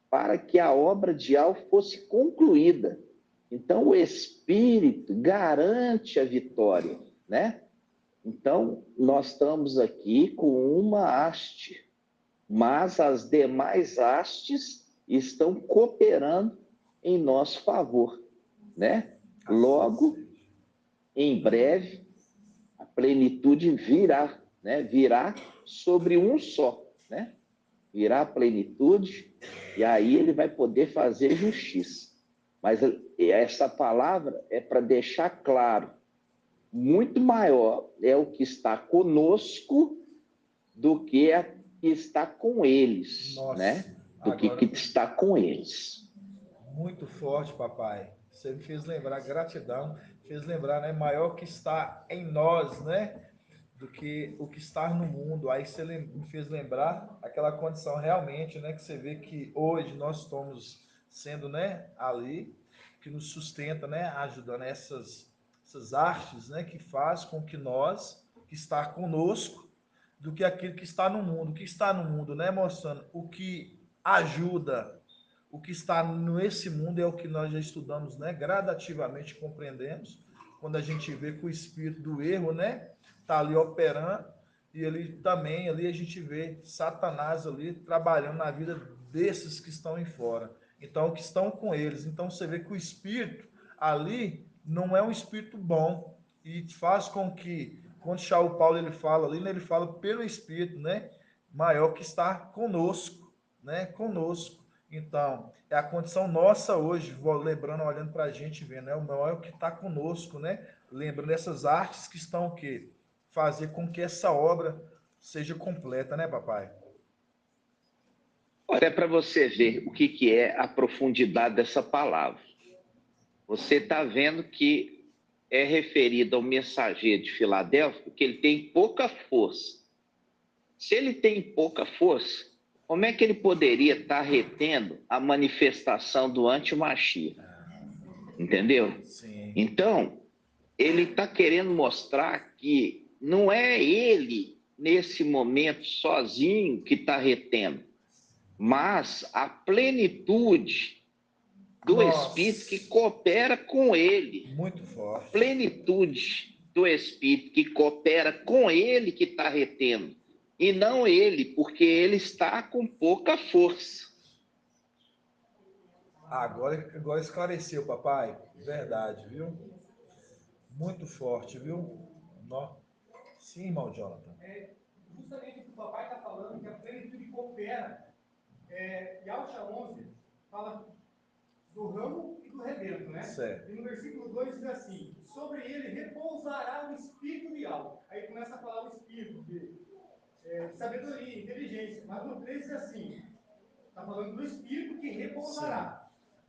para que a obra de Al fosse concluída. Então, o Espírito garante a vitória, né? Então, nós estamos aqui com uma haste, mas as demais hastes estão cooperando em nosso favor, né? Logo, em breve, a plenitude virá, né? Virá sobre um só, né? Virá a plenitude e aí ele vai poder fazer justiça. Mas essa palavra é para deixar claro, muito maior é o que está conosco do que a que está com eles, Nossa, né? Do agora que está com eles. muito forte, papai. Você me fez lembrar, gratidão, fez lembrar, né? Maior que está em nós, né? Do que o que está no mundo. Aí você me fez lembrar aquela condição realmente, né? Que você vê que hoje nós estamos sendo, né? Ali, que nos sustenta, né? Ajudando essas artes, né? Que faz com que nós, que está conosco, do que aquilo que está no mundo. O que está no mundo, né? Mostrando o que ajuda, o que está nesse mundo é o que nós já estudamos, né? Gradativamente compreendemos, quando a gente vê que o espírito do erro, né? Está ali operando, e ele também, ali a gente vê Satanás ali trabalhando na vida desses que estão em fora. Então, que estão com eles. Então, você vê que o espírito ali não é um espírito bom, e faz com que, quando Shaul Paulo ele fala ali, né? Ele fala pelo espírito, né? Maior que está conosco, né? Conosco. Então, é a condição nossa hoje, lembrando, olhando para a gente, vendo, né? O maior é o que está conosco, né? Lembrando dessas artes que estão o quê? Fazer com que essa obra seja completa, né, papai? Olha, para você ver o que é a profundidade dessa palavra. Você está vendo que é referido ao mensageiro de Filadélfia que ele tem pouca força. Se ele tem pouca força, como é que ele poderia estar retendo a manifestação do anti-Mashiach? Entendeu? Sim. Então, ele está querendo mostrar que não é ele, nesse momento, sozinho, que está retendo, mas a plenitude do Espírito que coopera com ele. Muito forte. A plenitude do Espírito que coopera com ele que está retendo. E não ele, porque ele está com pouca força. Agora esclareceu, papai. Verdade, viu? Muito forte, viu? Nó. Sim, irmão Jonathan. Justamente o que o papai está falando, que a plenitude coopera. Yalcha 11 fala do ramo e do rebento, né? Certo. E no versículo 2 diz assim: sobre ele repousará o espírito de Al. Aí começa a falar o espírito de sabedoria, inteligência. Mas no 3 diz assim: está falando do espírito que repousará.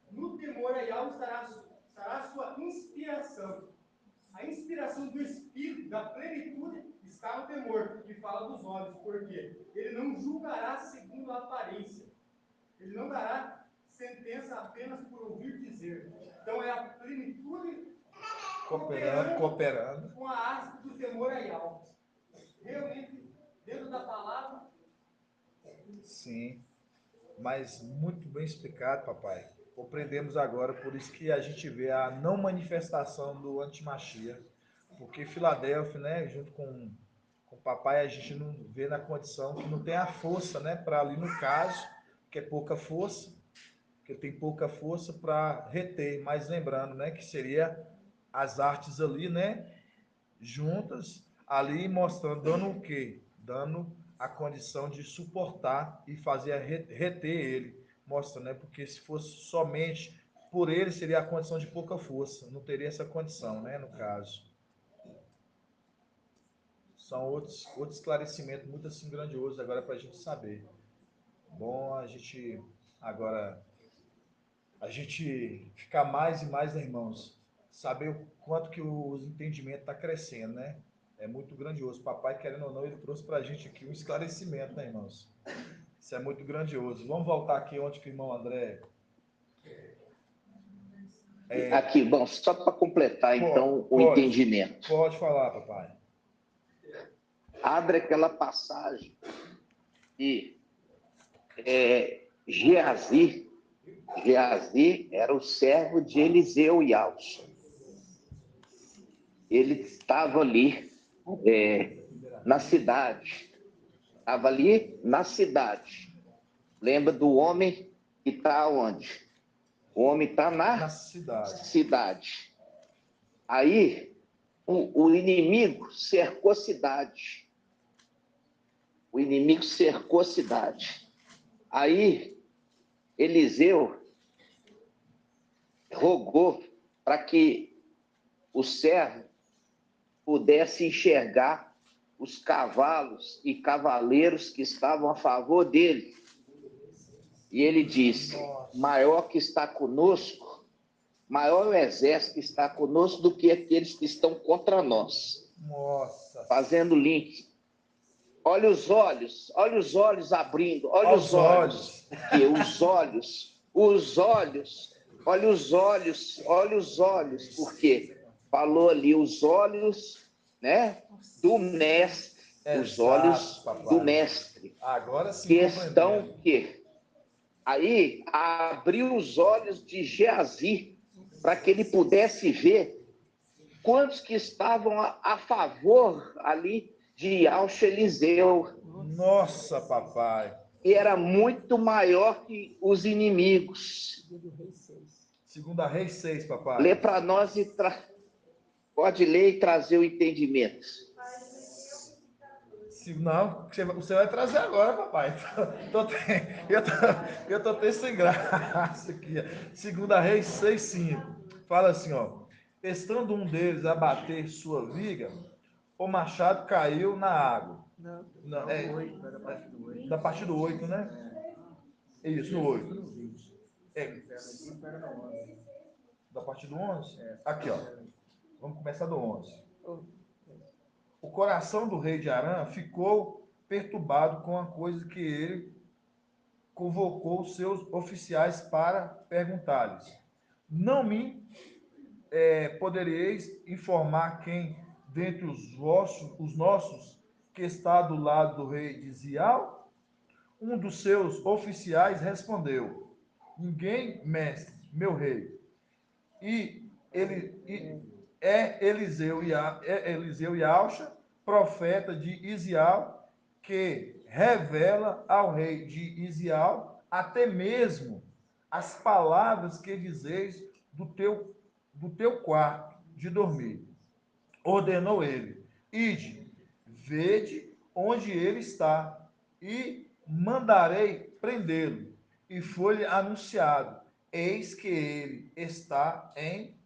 Sim. No temor a Yahweh estará a sua inspiração. A inspiração do Espírito, da plenitude, está no temor, que fala dos olhos. Por quê? Ele não julgará segundo a aparência. Ele não dará sentença apenas por ouvir dizer. Então é a plenitude Cooperando. com a haste do temor real. Realmente, dentro da palavra. Sim, mas muito bem explicado, papai. Compreendemos agora, por isso que a gente vê a não manifestação do antimachia. Porque Filadélfia, né, junto com o papai, a gente não vê na condição que não tem a força, né, para ali no caso, que é pouca força, que tem pouca força para reter, mas lembrando, né, que seria as artes ali, né, juntas, ali mostrando, dando o quê? Dando a condição de suportar e fazer reter ele, mostrando, né, porque se fosse somente por ele, seria a condição de pouca força, não teria essa condição, né, no caso. São outros esclarecimentos muito assim grandiosos agora para a gente saber. Bom, a gente agora ficar mais e mais, né, irmãos, saber o quanto que os entendimentos está crescendo, né? É muito grandioso. Papai, querendo ou não, ele trouxe para a gente aqui um esclarecimento, né, irmãos? Isso é muito grandioso. Vamos voltar aqui onde que o irmão André... Aqui, bom, só para completar, então, o entendimento. Pode falar, papai. Abre aquela passagem de Geazi era o servo de Eliseu e Alson. Ele estava ali na cidade. Estava ali na cidade. Lembra do homem que está onde? O homem está na cidade. Aí, o inimigo cercou a cidade. O inimigo cercou a cidade. Aí, Eliseu rogou para que o servo pudesse enxergar os cavalos e cavaleiros que estavam a favor dele. E ele disse: maior que está conosco, maior o exército que está conosco do que aqueles que estão contra nós. Nossa. Fazendo link. Olha os olhos abrindo, olha os olhos. Porque olha os olhos, porque falou ali os olhos, né, do mestre. Os olhos do mestre. Agora sim, questão que aí abriu os olhos de Geazi para que ele pudesse ver quantos que estavam a favor ali de Alcho Eliseu. Nossa, papai. E era muito maior que os inimigos. Segunda Reis 6, papai. Lê para nós e pode ler e trazer o entendimento. Não, você vai trazer agora, papai. Eu tô até sem graça aqui. Segunda Reis 6:5. Fala assim, ó. Estando um deles a bater sua viga, o machado caiu na água. Não, da partir do 8, né? Isso, no 8. Da partir do 11? Aqui, ó. Vamos começar do 11. O coração do rei de Arã ficou perturbado com a coisa que ele convocou os seus oficiais para perguntar-lhes: não me poderíeis informar quem dentre os nossos que está do lado do rei de Zial? Um dos seus oficiais respondeu: ninguém, mestre, meu rei. E Eliseu e Alcha, profeta de Isial, que revela ao rei de Isial até mesmo as palavras que dizeis do teu quarto de dormir. Ordenou ele: ide, vede onde ele está, e mandarei prendê-lo. E foi-lhe anunciado: eis que ele está em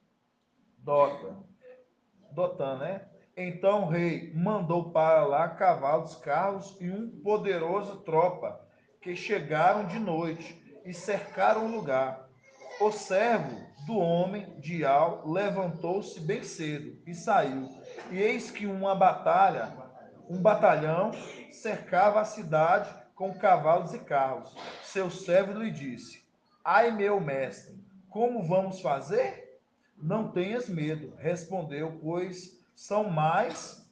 Dotã, né? Então o rei mandou para lá cavalos, carros e uma poderosa tropa, que chegaram de noite e cercaram o lugar. O servo do homem de Al levantou-se bem cedo e saiu. E eis que um batalhão cercava a cidade com cavalos e carros. Seu servo lhe disse: Ai, meu mestre, como vamos fazer? Não tenhas medo, respondeu, pois são mais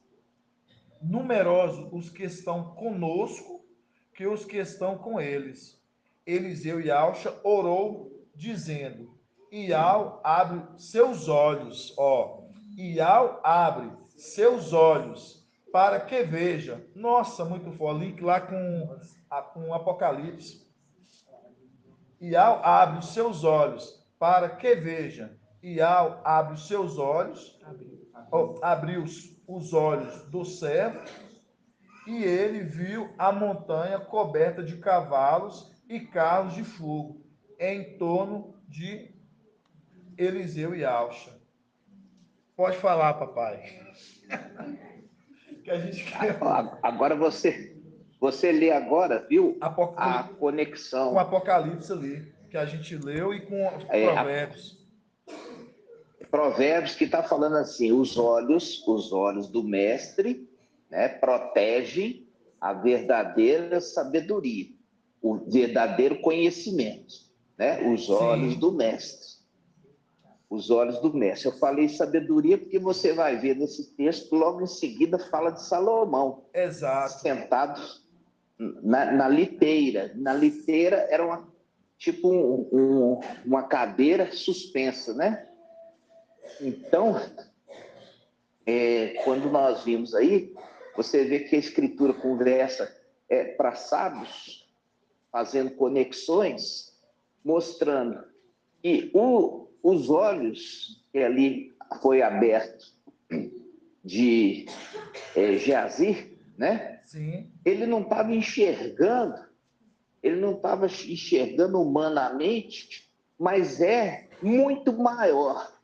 numerosos os que estão conosco que os que estão com eles. Eliseu e Alcha orou, dizendo: Ial abre seus olhos, Ial abre seus olhos, para que veja. Nossa, muito forte, link lá com Apocalipse. Ial abre os seus olhos, para que veja. Ial abre os seus olhos, abriu os olhos do servo, e ele viu a montanha coberta de cavalos e carros de fogo em torno de Eliseu e Alcha. Pode falar, papai. Que a gente quer... Agora você lê agora, viu? A com conexão. Apocalipse ali, que a gente leu, e com Provérbios. Provérbios, que está falando assim: os olhos do mestre, né, protegem a verdadeira sabedoria, o verdadeiro conhecimento, né? Os olhos Sim. do mestre. Os olhos do mestre. Eu falei sabedoria porque você vai ver nesse texto, logo em seguida fala de Salomão. Exato. Sentado na liteira. Na liteira era uma cadeira suspensa, né? Então, quando nós vimos aí, você vê que a Escritura conversa para sábios, fazendo conexões, mostrando que os olhos que ali foi aberto de Geazi, né? Sim. Ele não estava enxergando humanamente, mas é muito maior,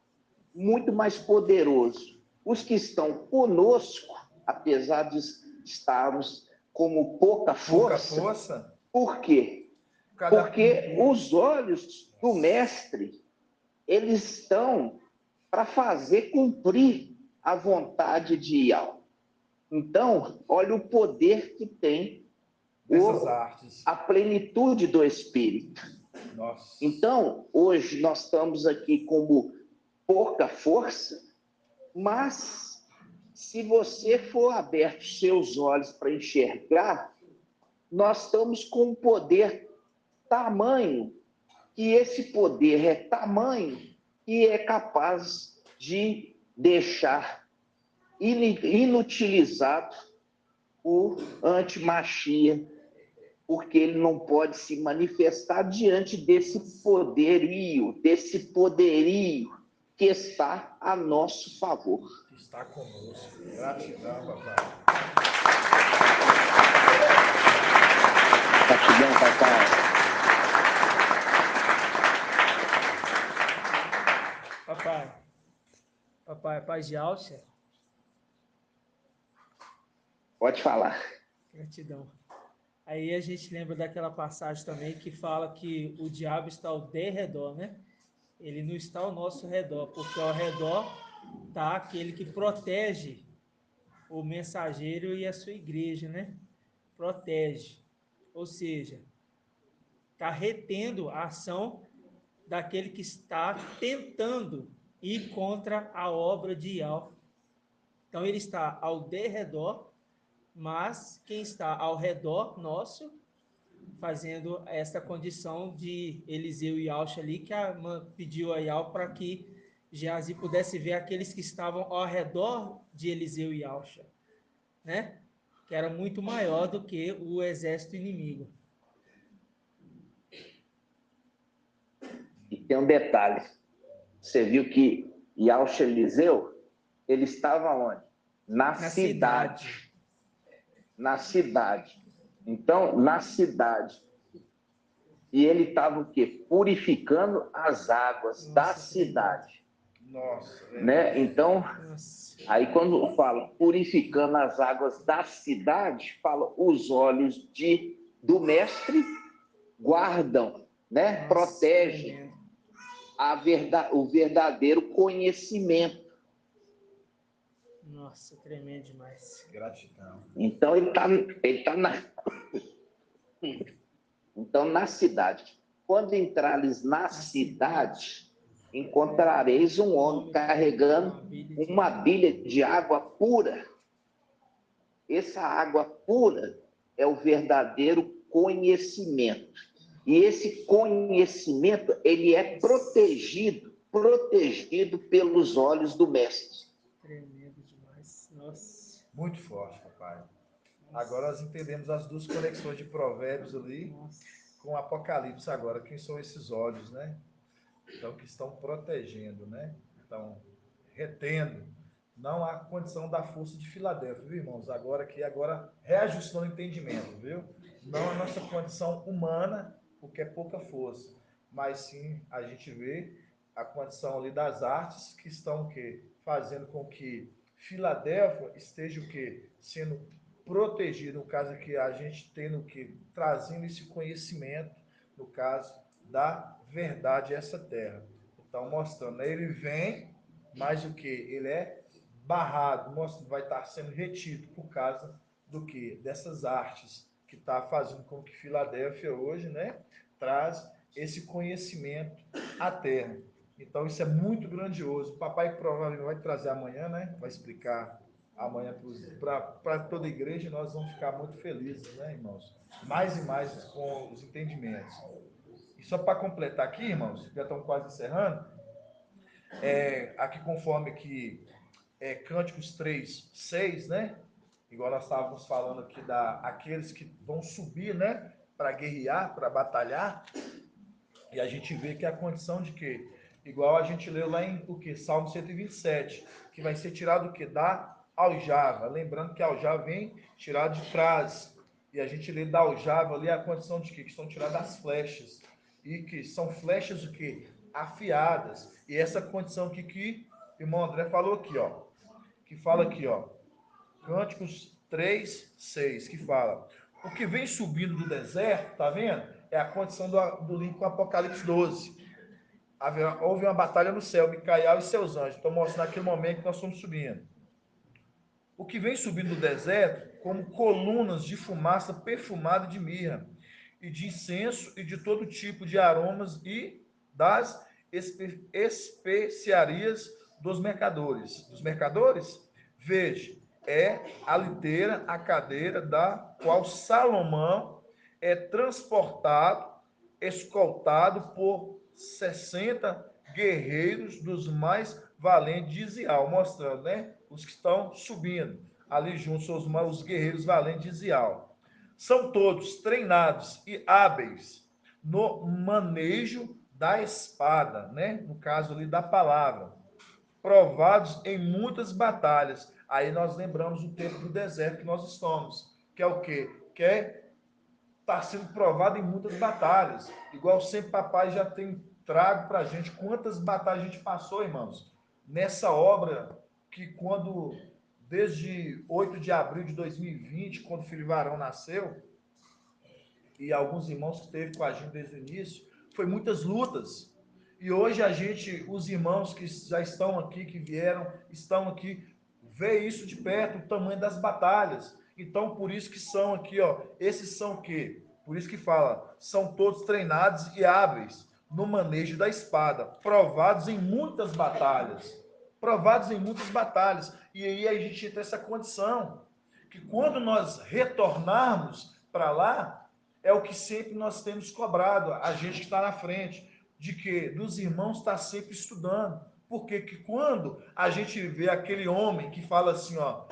muito mais poderoso. Os que estão conosco, apesar de estarmos como pouca força. Por quê? Porque os olhos do mestre, eles estão para fazer cumprir a vontade de Ial. Então, olha o poder que tem essas artes, a plenitude do Espírito. Nossa. Então, hoje nós estamos aqui como pouca força, mas se você for aberto seus olhos para enxergar, nós estamos com um poder tamanho, que esse poder é tamanho que é capaz de deixar inutilizado o antimachia, porque ele não pode se manifestar diante desse poderio que está a nosso favor. Está conosco. Gratidão, papai. Gratidão, papai. Papai, paz de Alcha. Pode falar. Gratidão. Aí a gente lembra daquela passagem também que fala que o diabo está ao derredor, né? Ele não está ao nosso redor, porque ao redor está aquele que protege o mensageiro e a sua igreja, né? Protege. Ou seja, está retendo a ação daquele que está tentando ir contra a obra de Ial. Então ele está ao derredor, mas quem está ao redor nosso, fazendo essa condição de Eliseu e Alcha ali, que pediu a Ial para que Geazi pudesse ver aqueles que estavam ao redor de Eliseu e Alcha, né? Que era muito maior do que o exército inimigo. E tem um detalhe. Você viu que Yalcha Eliseu, ele estava onde? Na cidade. Na cidade. Então, na cidade. E ele estava o quê? Purificando as águas da cidade. Nossa. Né? Então, aí quando fala purificando as águas da cidade, fala os olhos do mestre guardam, né? Protegem o verdadeiro conhecimento. Nossa, tremendo demais. Gratidão. Então, ele tá então, na cidade. Quando entrares na cidade, encontrareis um homem carregando uma bilha de água pura. Essa água pura é o verdadeiro conhecimento. E esse conhecimento, ele é protegido pelos olhos do mestre. Tremendo demais. Nossa. Muito forte, papai. Agora nós entendemos as duas conexões de Provérbios ali com Apocalipse agora. Quem são esses olhos, né? Então, que estão protegendo, né? Estão retendo. Não há condição da força de Filadélfia, viu, irmãos? Agora reajustando o entendimento, viu? Não a nossa condição humana, porque é pouca força, mas sim a gente vê a condição ali das artes que estão o quê? Fazendo com que Filadélfia esteja o quê? Sendo protegido, no caso aqui, a gente tendo o quê? Trazendo esse conhecimento, no caso da verdade, essa terra. Então, mostrando, né? Ele vem, mas o que? Ele é barrado, mostra, vai estar sendo retido por causa do que? Dessas artes que está fazendo com que Filadélfia hoje, né, traz esse conhecimento à terra. Então isso é muito grandioso. O papai provavelmente vai trazer amanhã, né, vai explicar amanhã para toda a igreja, e nós vamos ficar muito felizes, né, irmãos? Mais e mais com os entendimentos. E só para completar aqui, irmãos, já estamos quase encerrando, aqui conforme que Cânticos 3, 6, né? Igual nós estávamos falando aqui aqueles que vão subir, né? Para guerrear, para batalhar. E a gente vê que é a condição de quê? Igual a gente leu lá em o quê? Salmo 127, que vai ser tirado o quê? Da aljava. Lembrando que a aljava vem tirado de trás. E a gente lê da aljava ali a condição de quê? Que são tiradas as flechas. E que são flechas o quê? Afiadas. E essa condição que o irmão André falou aqui, ó. Que fala aqui, ó. Cânticos 3, 6, que fala: o que vem subindo do deserto, tá vendo? É a condição do link com Apocalipse 12. Houve uma batalha no céu, Micael e seus anjos. Então, mostra naquele momento que nós estamos subindo. O que vem subindo do deserto, como colunas de fumaça perfumada de mirra, e de incenso e de todo tipo de aromas e das especiarias dos mercadores. Dos mercadores? Veja, é a liteira, a cadeira da qual Salomão é transportado, escoltado por 60 guerreiros dos mais valentes de Zial, mostrando, né? Os que estão subindo ali juntos são os guerreiros valentes de Zial. São todos treinados e hábeis no manejo da espada, né? No caso ali da palavra, provados em muitas batalhas. Aí nós lembramos o tempo do deserto que nós estamos, que é o quê? Que está sendo provado em muitas batalhas. Igual sempre papai já tem trago para a gente quantas batalhas a gente passou, irmãos, nessa obra que desde 8 de abril de 2020, quando o filho Varão nasceu, e alguns irmãos que esteve com a gente desde o início, foi muitas lutas. E hoje os irmãos que já estão aqui, que vieram, estão aqui, vê isso de perto, o tamanho das batalhas. Então, por isso que são aqui, ó, esses são o quê? Por isso que fala, são todos treinados e hábeis no manejo da espada, provados em muitas batalhas. Provados em muitas batalhas. E aí a gente entra nessa condição, que quando nós retornarmos para lá, é o que sempre nós temos cobrado, a gente que está na frente, de que dos irmãos está sempre estudando. Porque que quando a gente vê aquele homem que fala assim, ó,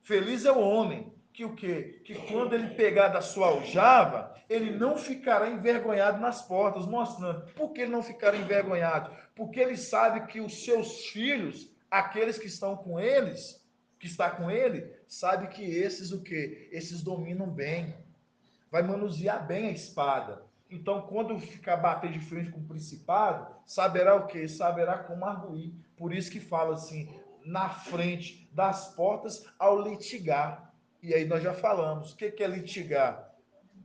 feliz é o homem, que o quê? Que quando ele pegar da sua aljava, ele não ficará envergonhado nas portas, mostrando. Por que ele não ficará envergonhado? Porque ele sabe que os seus filhos, aqueles que estão com eles, que está com ele, sabe que esses o quê? Esses dominam bem, vai manusear bem a espada. Então, quando ficar bater de frente com o principado, saberá o quê? Saberá como arguir. Por isso que fala assim, na frente das portas ao litigar. E aí nós já falamos, o que é litigar?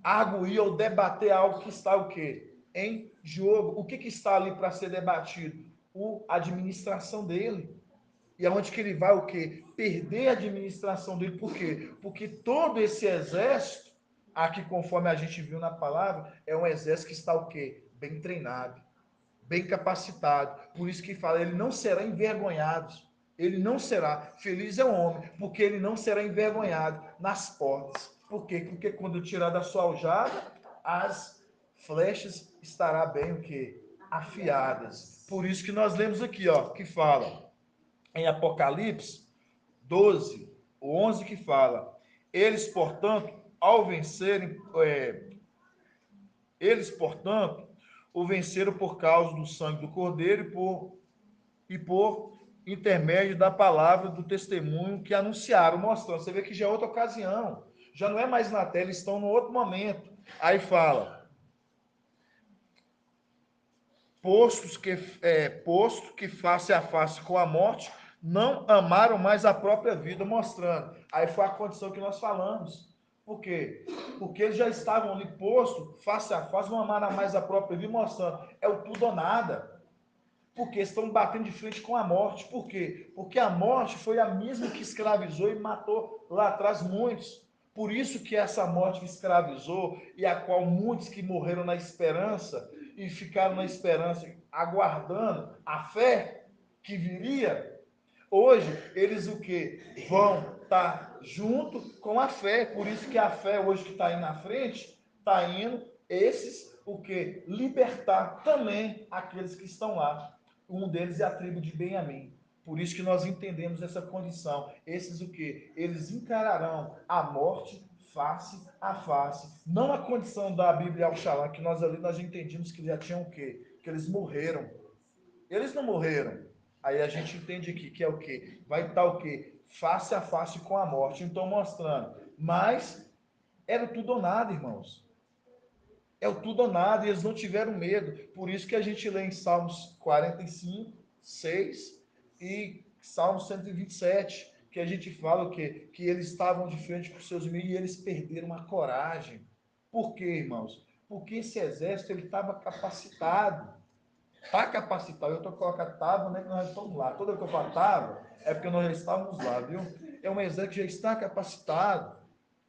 Arguir ou debater algo que está o quê? em jogo. O que está ali para ser debatido? A administração dele. E aonde que ele vai o quê? Perder a administração dele. Por quê? Porque todo esse exército, aqui conforme a gente viu na palavra, é um exército que está o quê? Bem treinado, bem capacitado. Por isso que fala, ele não será envergonhado. Ele não será. Feliz é o homem, porque ele não será envergonhado nas portas. Por quê? Porque quando tirar da sua aljava, as flechas estará bem o quê? Afiadas. Por isso que nós lemos aqui, ó, que fala em Apocalipse 12, o 11, que fala: eles, portanto, ao vencerem, o venceram por causa do sangue do Cordeiro e por intermédio da palavra do testemunho que anunciaram, mostrando. Você vê que já é outra ocasião, já não é mais na tela, estão no outro momento. Aí fala: posto que face a face com a morte, não amaram mais a própria vida, mostrando. Aí foi a condição que nós falamos. Por quê? Porque eles já estavam ali posto, face a face, não amaram mais a própria vida, mostrando. É o tudo ou nada. Porque estão batendo de frente com a morte. Por quê? Porque a morte foi a mesma que escravizou e matou lá atrás muitos. Por isso que essa morte que escravizou e a qual muitos que morreram na esperança e ficaram na esperança aguardando a fé que viria, hoje eles o que? Vão estar junto com a fé. Por isso que a fé hoje que está aí na frente, está indo esses o que? Libertar também aqueles que estão lá. Um deles é a tribo de Benjamim. Por isso que nós entendemos essa condição. Esses o que? Eles encararão a morte face a face. Não a condição da Bíblia Al-Shalom, que nós ali nós já entendimos que já tinham o quê? Que eles morreram. Eles não morreram. Aí a gente entende aqui que é o quê? Vai estar o quê? Face a face com a morte. Então mostrando. Mas era tudo ou nada, irmãos. É o tudo ou nada, e eles não tiveram medo. Por isso que a gente lê em Salmos 45, 6 e Salmos 127, que a gente fala que eles estavam de frente com seus inimigos e eles perderam a coragem. Por quê, irmãos? Porque esse exército ele estava capacitado. Está capacitado. Eu estou colocando estava, né? Que nós estamos lá. Toda que eu falo estava, é porque nós já estávamos lá, viu? É um exército que já está capacitado,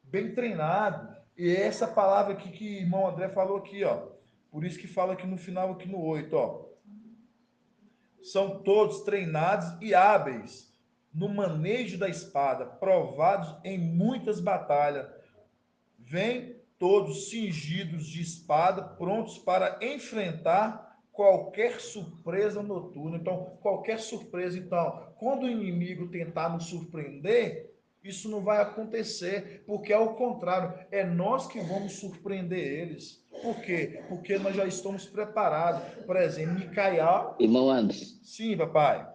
bem treinado. E é essa palavra aqui que o irmão André falou aqui, ó. Por isso que fala aqui no final, aqui no 8, ó. São todos treinados e hábeis no manejo da espada, provados em muitas batalhas. Vêm todos cingidos de espada, prontos para enfrentar qualquer surpresa noturna. Então, qualquer surpresa. Então, quando o inimigo tentar nos surpreender, isso não vai acontecer, porque ao contrário, é nós que vamos surpreender eles. Por quê? Porque nós já estamos preparados. Por exemplo, Micael. Irmão Anderson. Sim, papai.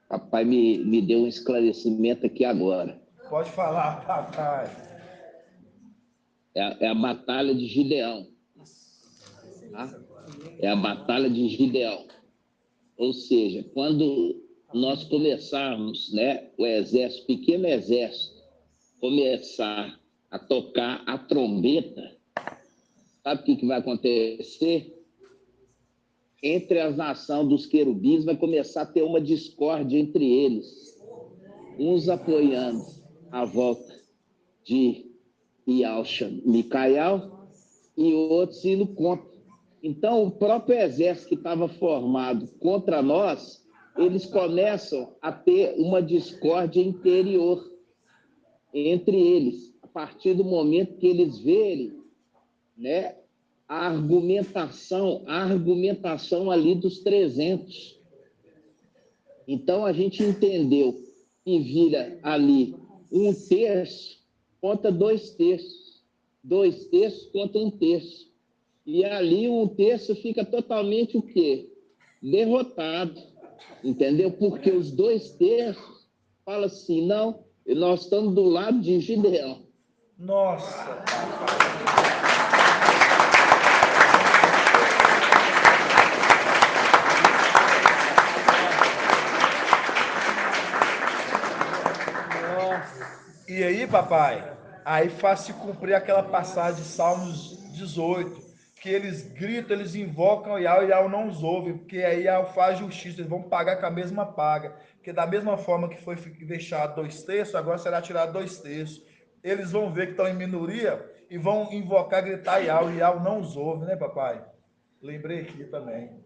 Papai me deu um esclarecimento aqui agora. Pode falar, papai. É a batalha de Gideão. Tá? É a batalha de Gideão. Ou seja, quando nós começarmos, né, o exército, pequeno exército, começar a tocar a trombeta, sabe o que vai acontecer? Entre as nações dos querubins vai começar a ter uma discórdia entre eles, uns apoiando a volta de Micael e outros indo contra. Então, o próprio exército que estava formado contra nós, eles começam a ter uma discórdia interior entre eles, a partir do momento que eles verem, né, a argumentação ali dos 300. Então, a gente entendeu que vira ali 1/3 contra 2/3. 2/3 contra 1/3. E ali 1/3 fica totalmente o quê? Derrotado. Entendeu? Porque os 2/3 falam assim, não, nós estamos do lado de Gideão. Nossa! E aí, papai, aí faz-se cumprir aquela passagem de Salmos 18, que eles gritam, eles invocam Yahweh e Yahweh não os ouve, porque aí Yahweh faz justiça, eles vão pagar com a mesma paga, porque da mesma forma que foi deixado 2/3, agora será tirado 2/3. Eles vão ver que estão em minoria e vão invocar, gritar Yahweh e Yahweh não os ouve, né, papai? Lembrei aqui também.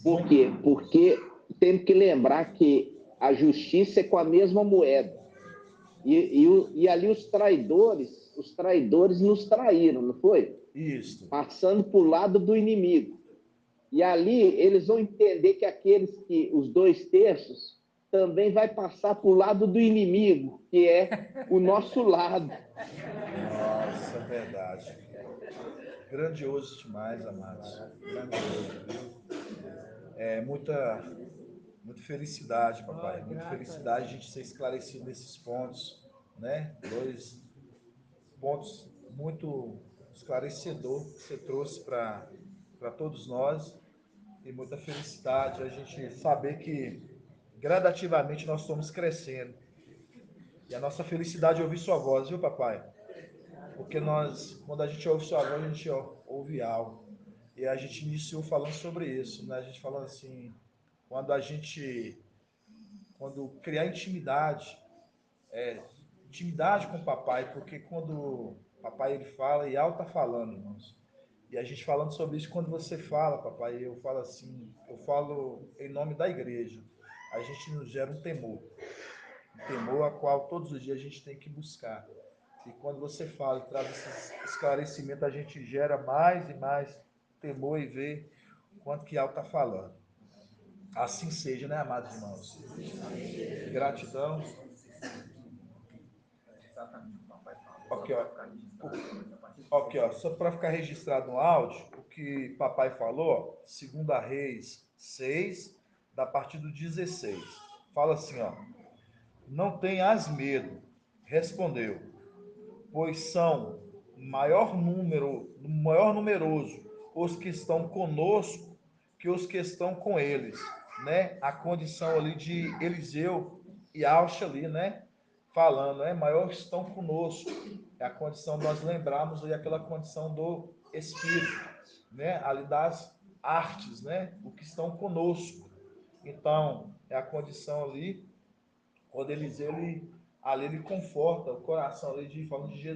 Por quê? Porque temos que lembrar que a justiça é com a mesma moeda. E ali os traidores nos traíram, não foi? Isso. Passando para o lado do inimigo. E ali eles vão entender que os 2/3, também vai passar para o lado do inimigo, que é o nosso lado. Nossa, verdade. Grandioso demais, amados. Grandioso, viu? Muita felicidade, papai. Muita felicidade a gente ser esclarecido nesses pontos, né? 2 pontos muito esclarecedor que você trouxe para todos nós, e muita felicidade a gente saber que gradativamente nós estamos crescendo. E a nossa felicidade é ouvir sua voz, viu, papai? Porque quando a gente ouve sua voz, a gente ouve algo. E a gente iniciou falando sobre isso, né? A gente falando assim, quando criar intimidade com o papai, porque quando o papai ele fala, e Yahweh está falando, irmãos. E a gente falando sobre isso, quando você fala, papai, eu falo assim, eu falo em nome da igreja. A gente nos gera um temor a qual todos os dias a gente tem que buscar. E quando você fala e traz esse esclarecimento, a gente gera mais e mais temor e vê quanto que Yahweh está falando. Assim seja, né, amados irmãos? Gratidão. Aqui, ó, só para ficar registrado no áudio, o que papai falou, 2 Reis 6, da partir do 16. Fala assim, ó. Não tenhas medo, respondeu, pois são maior numeroso os que estão conosco que os que estão com eles, né? A condição ali de Eliseu e Alcha ali, né? Falando, né? Maior estão conosco. É a condição de nós lembrarmos aí aquela condição do Espírito, né? Ali das artes, né? O que estão conosco. Então, é a condição ali, quando Eliseu, ele conforta o coração ali, falando de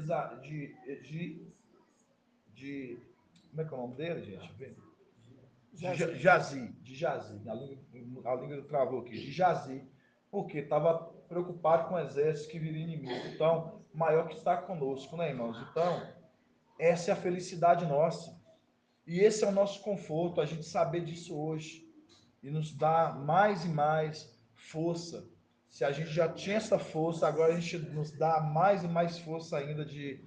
como é que é o nome dele, gente? De Jazi, a língua travou aqui, de Jazi, porque estava preocupado com o exército que viria inimigo. Então, maior que está conosco, né, irmãos? Então, essa é a felicidade nossa. E esse é o nosso conforto, a gente saber disso hoje. E nos dá mais e mais força. Se a gente já tinha essa força, agora a gente nos dá mais e mais força ainda de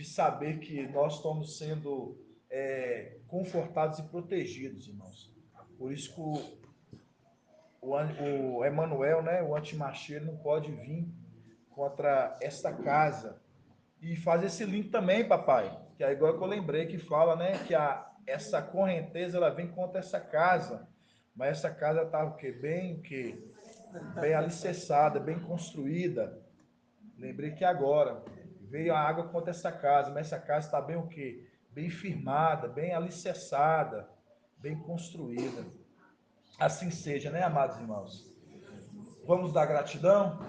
saber que nós estamos sendo confortados e protegidos, irmãos. Por isso que o Emmanuel, né, o antimacheiro, não pode vir contra esta casa. E faz esse link também, papai, que é igual que eu lembrei, que fala, né, que essa correnteza ela vem contra essa casa, mas essa casa está o quê? Bem alicerçada, bem construída. Lembrei que agora veio a água contra essa casa, mas essa casa está bem o quê? Bem firmada, bem alicerçada, bem construída. Assim seja, né, amados irmãos? Vamos dar gratidão?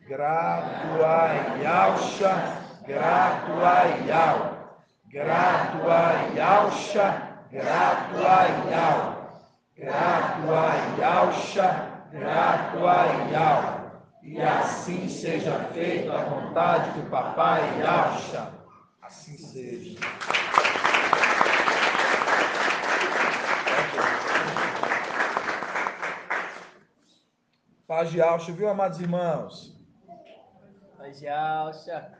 Grato a Yahusha, grato a Yahweh, grato a Yahusha, grato a Yahweh, grato a Yahusha, grato a Yahweh. E assim seja feita a vontade do papai Yahusha. Assim seja. Paz de Yahusha, viu, amados irmãos? Paz de Yahusha.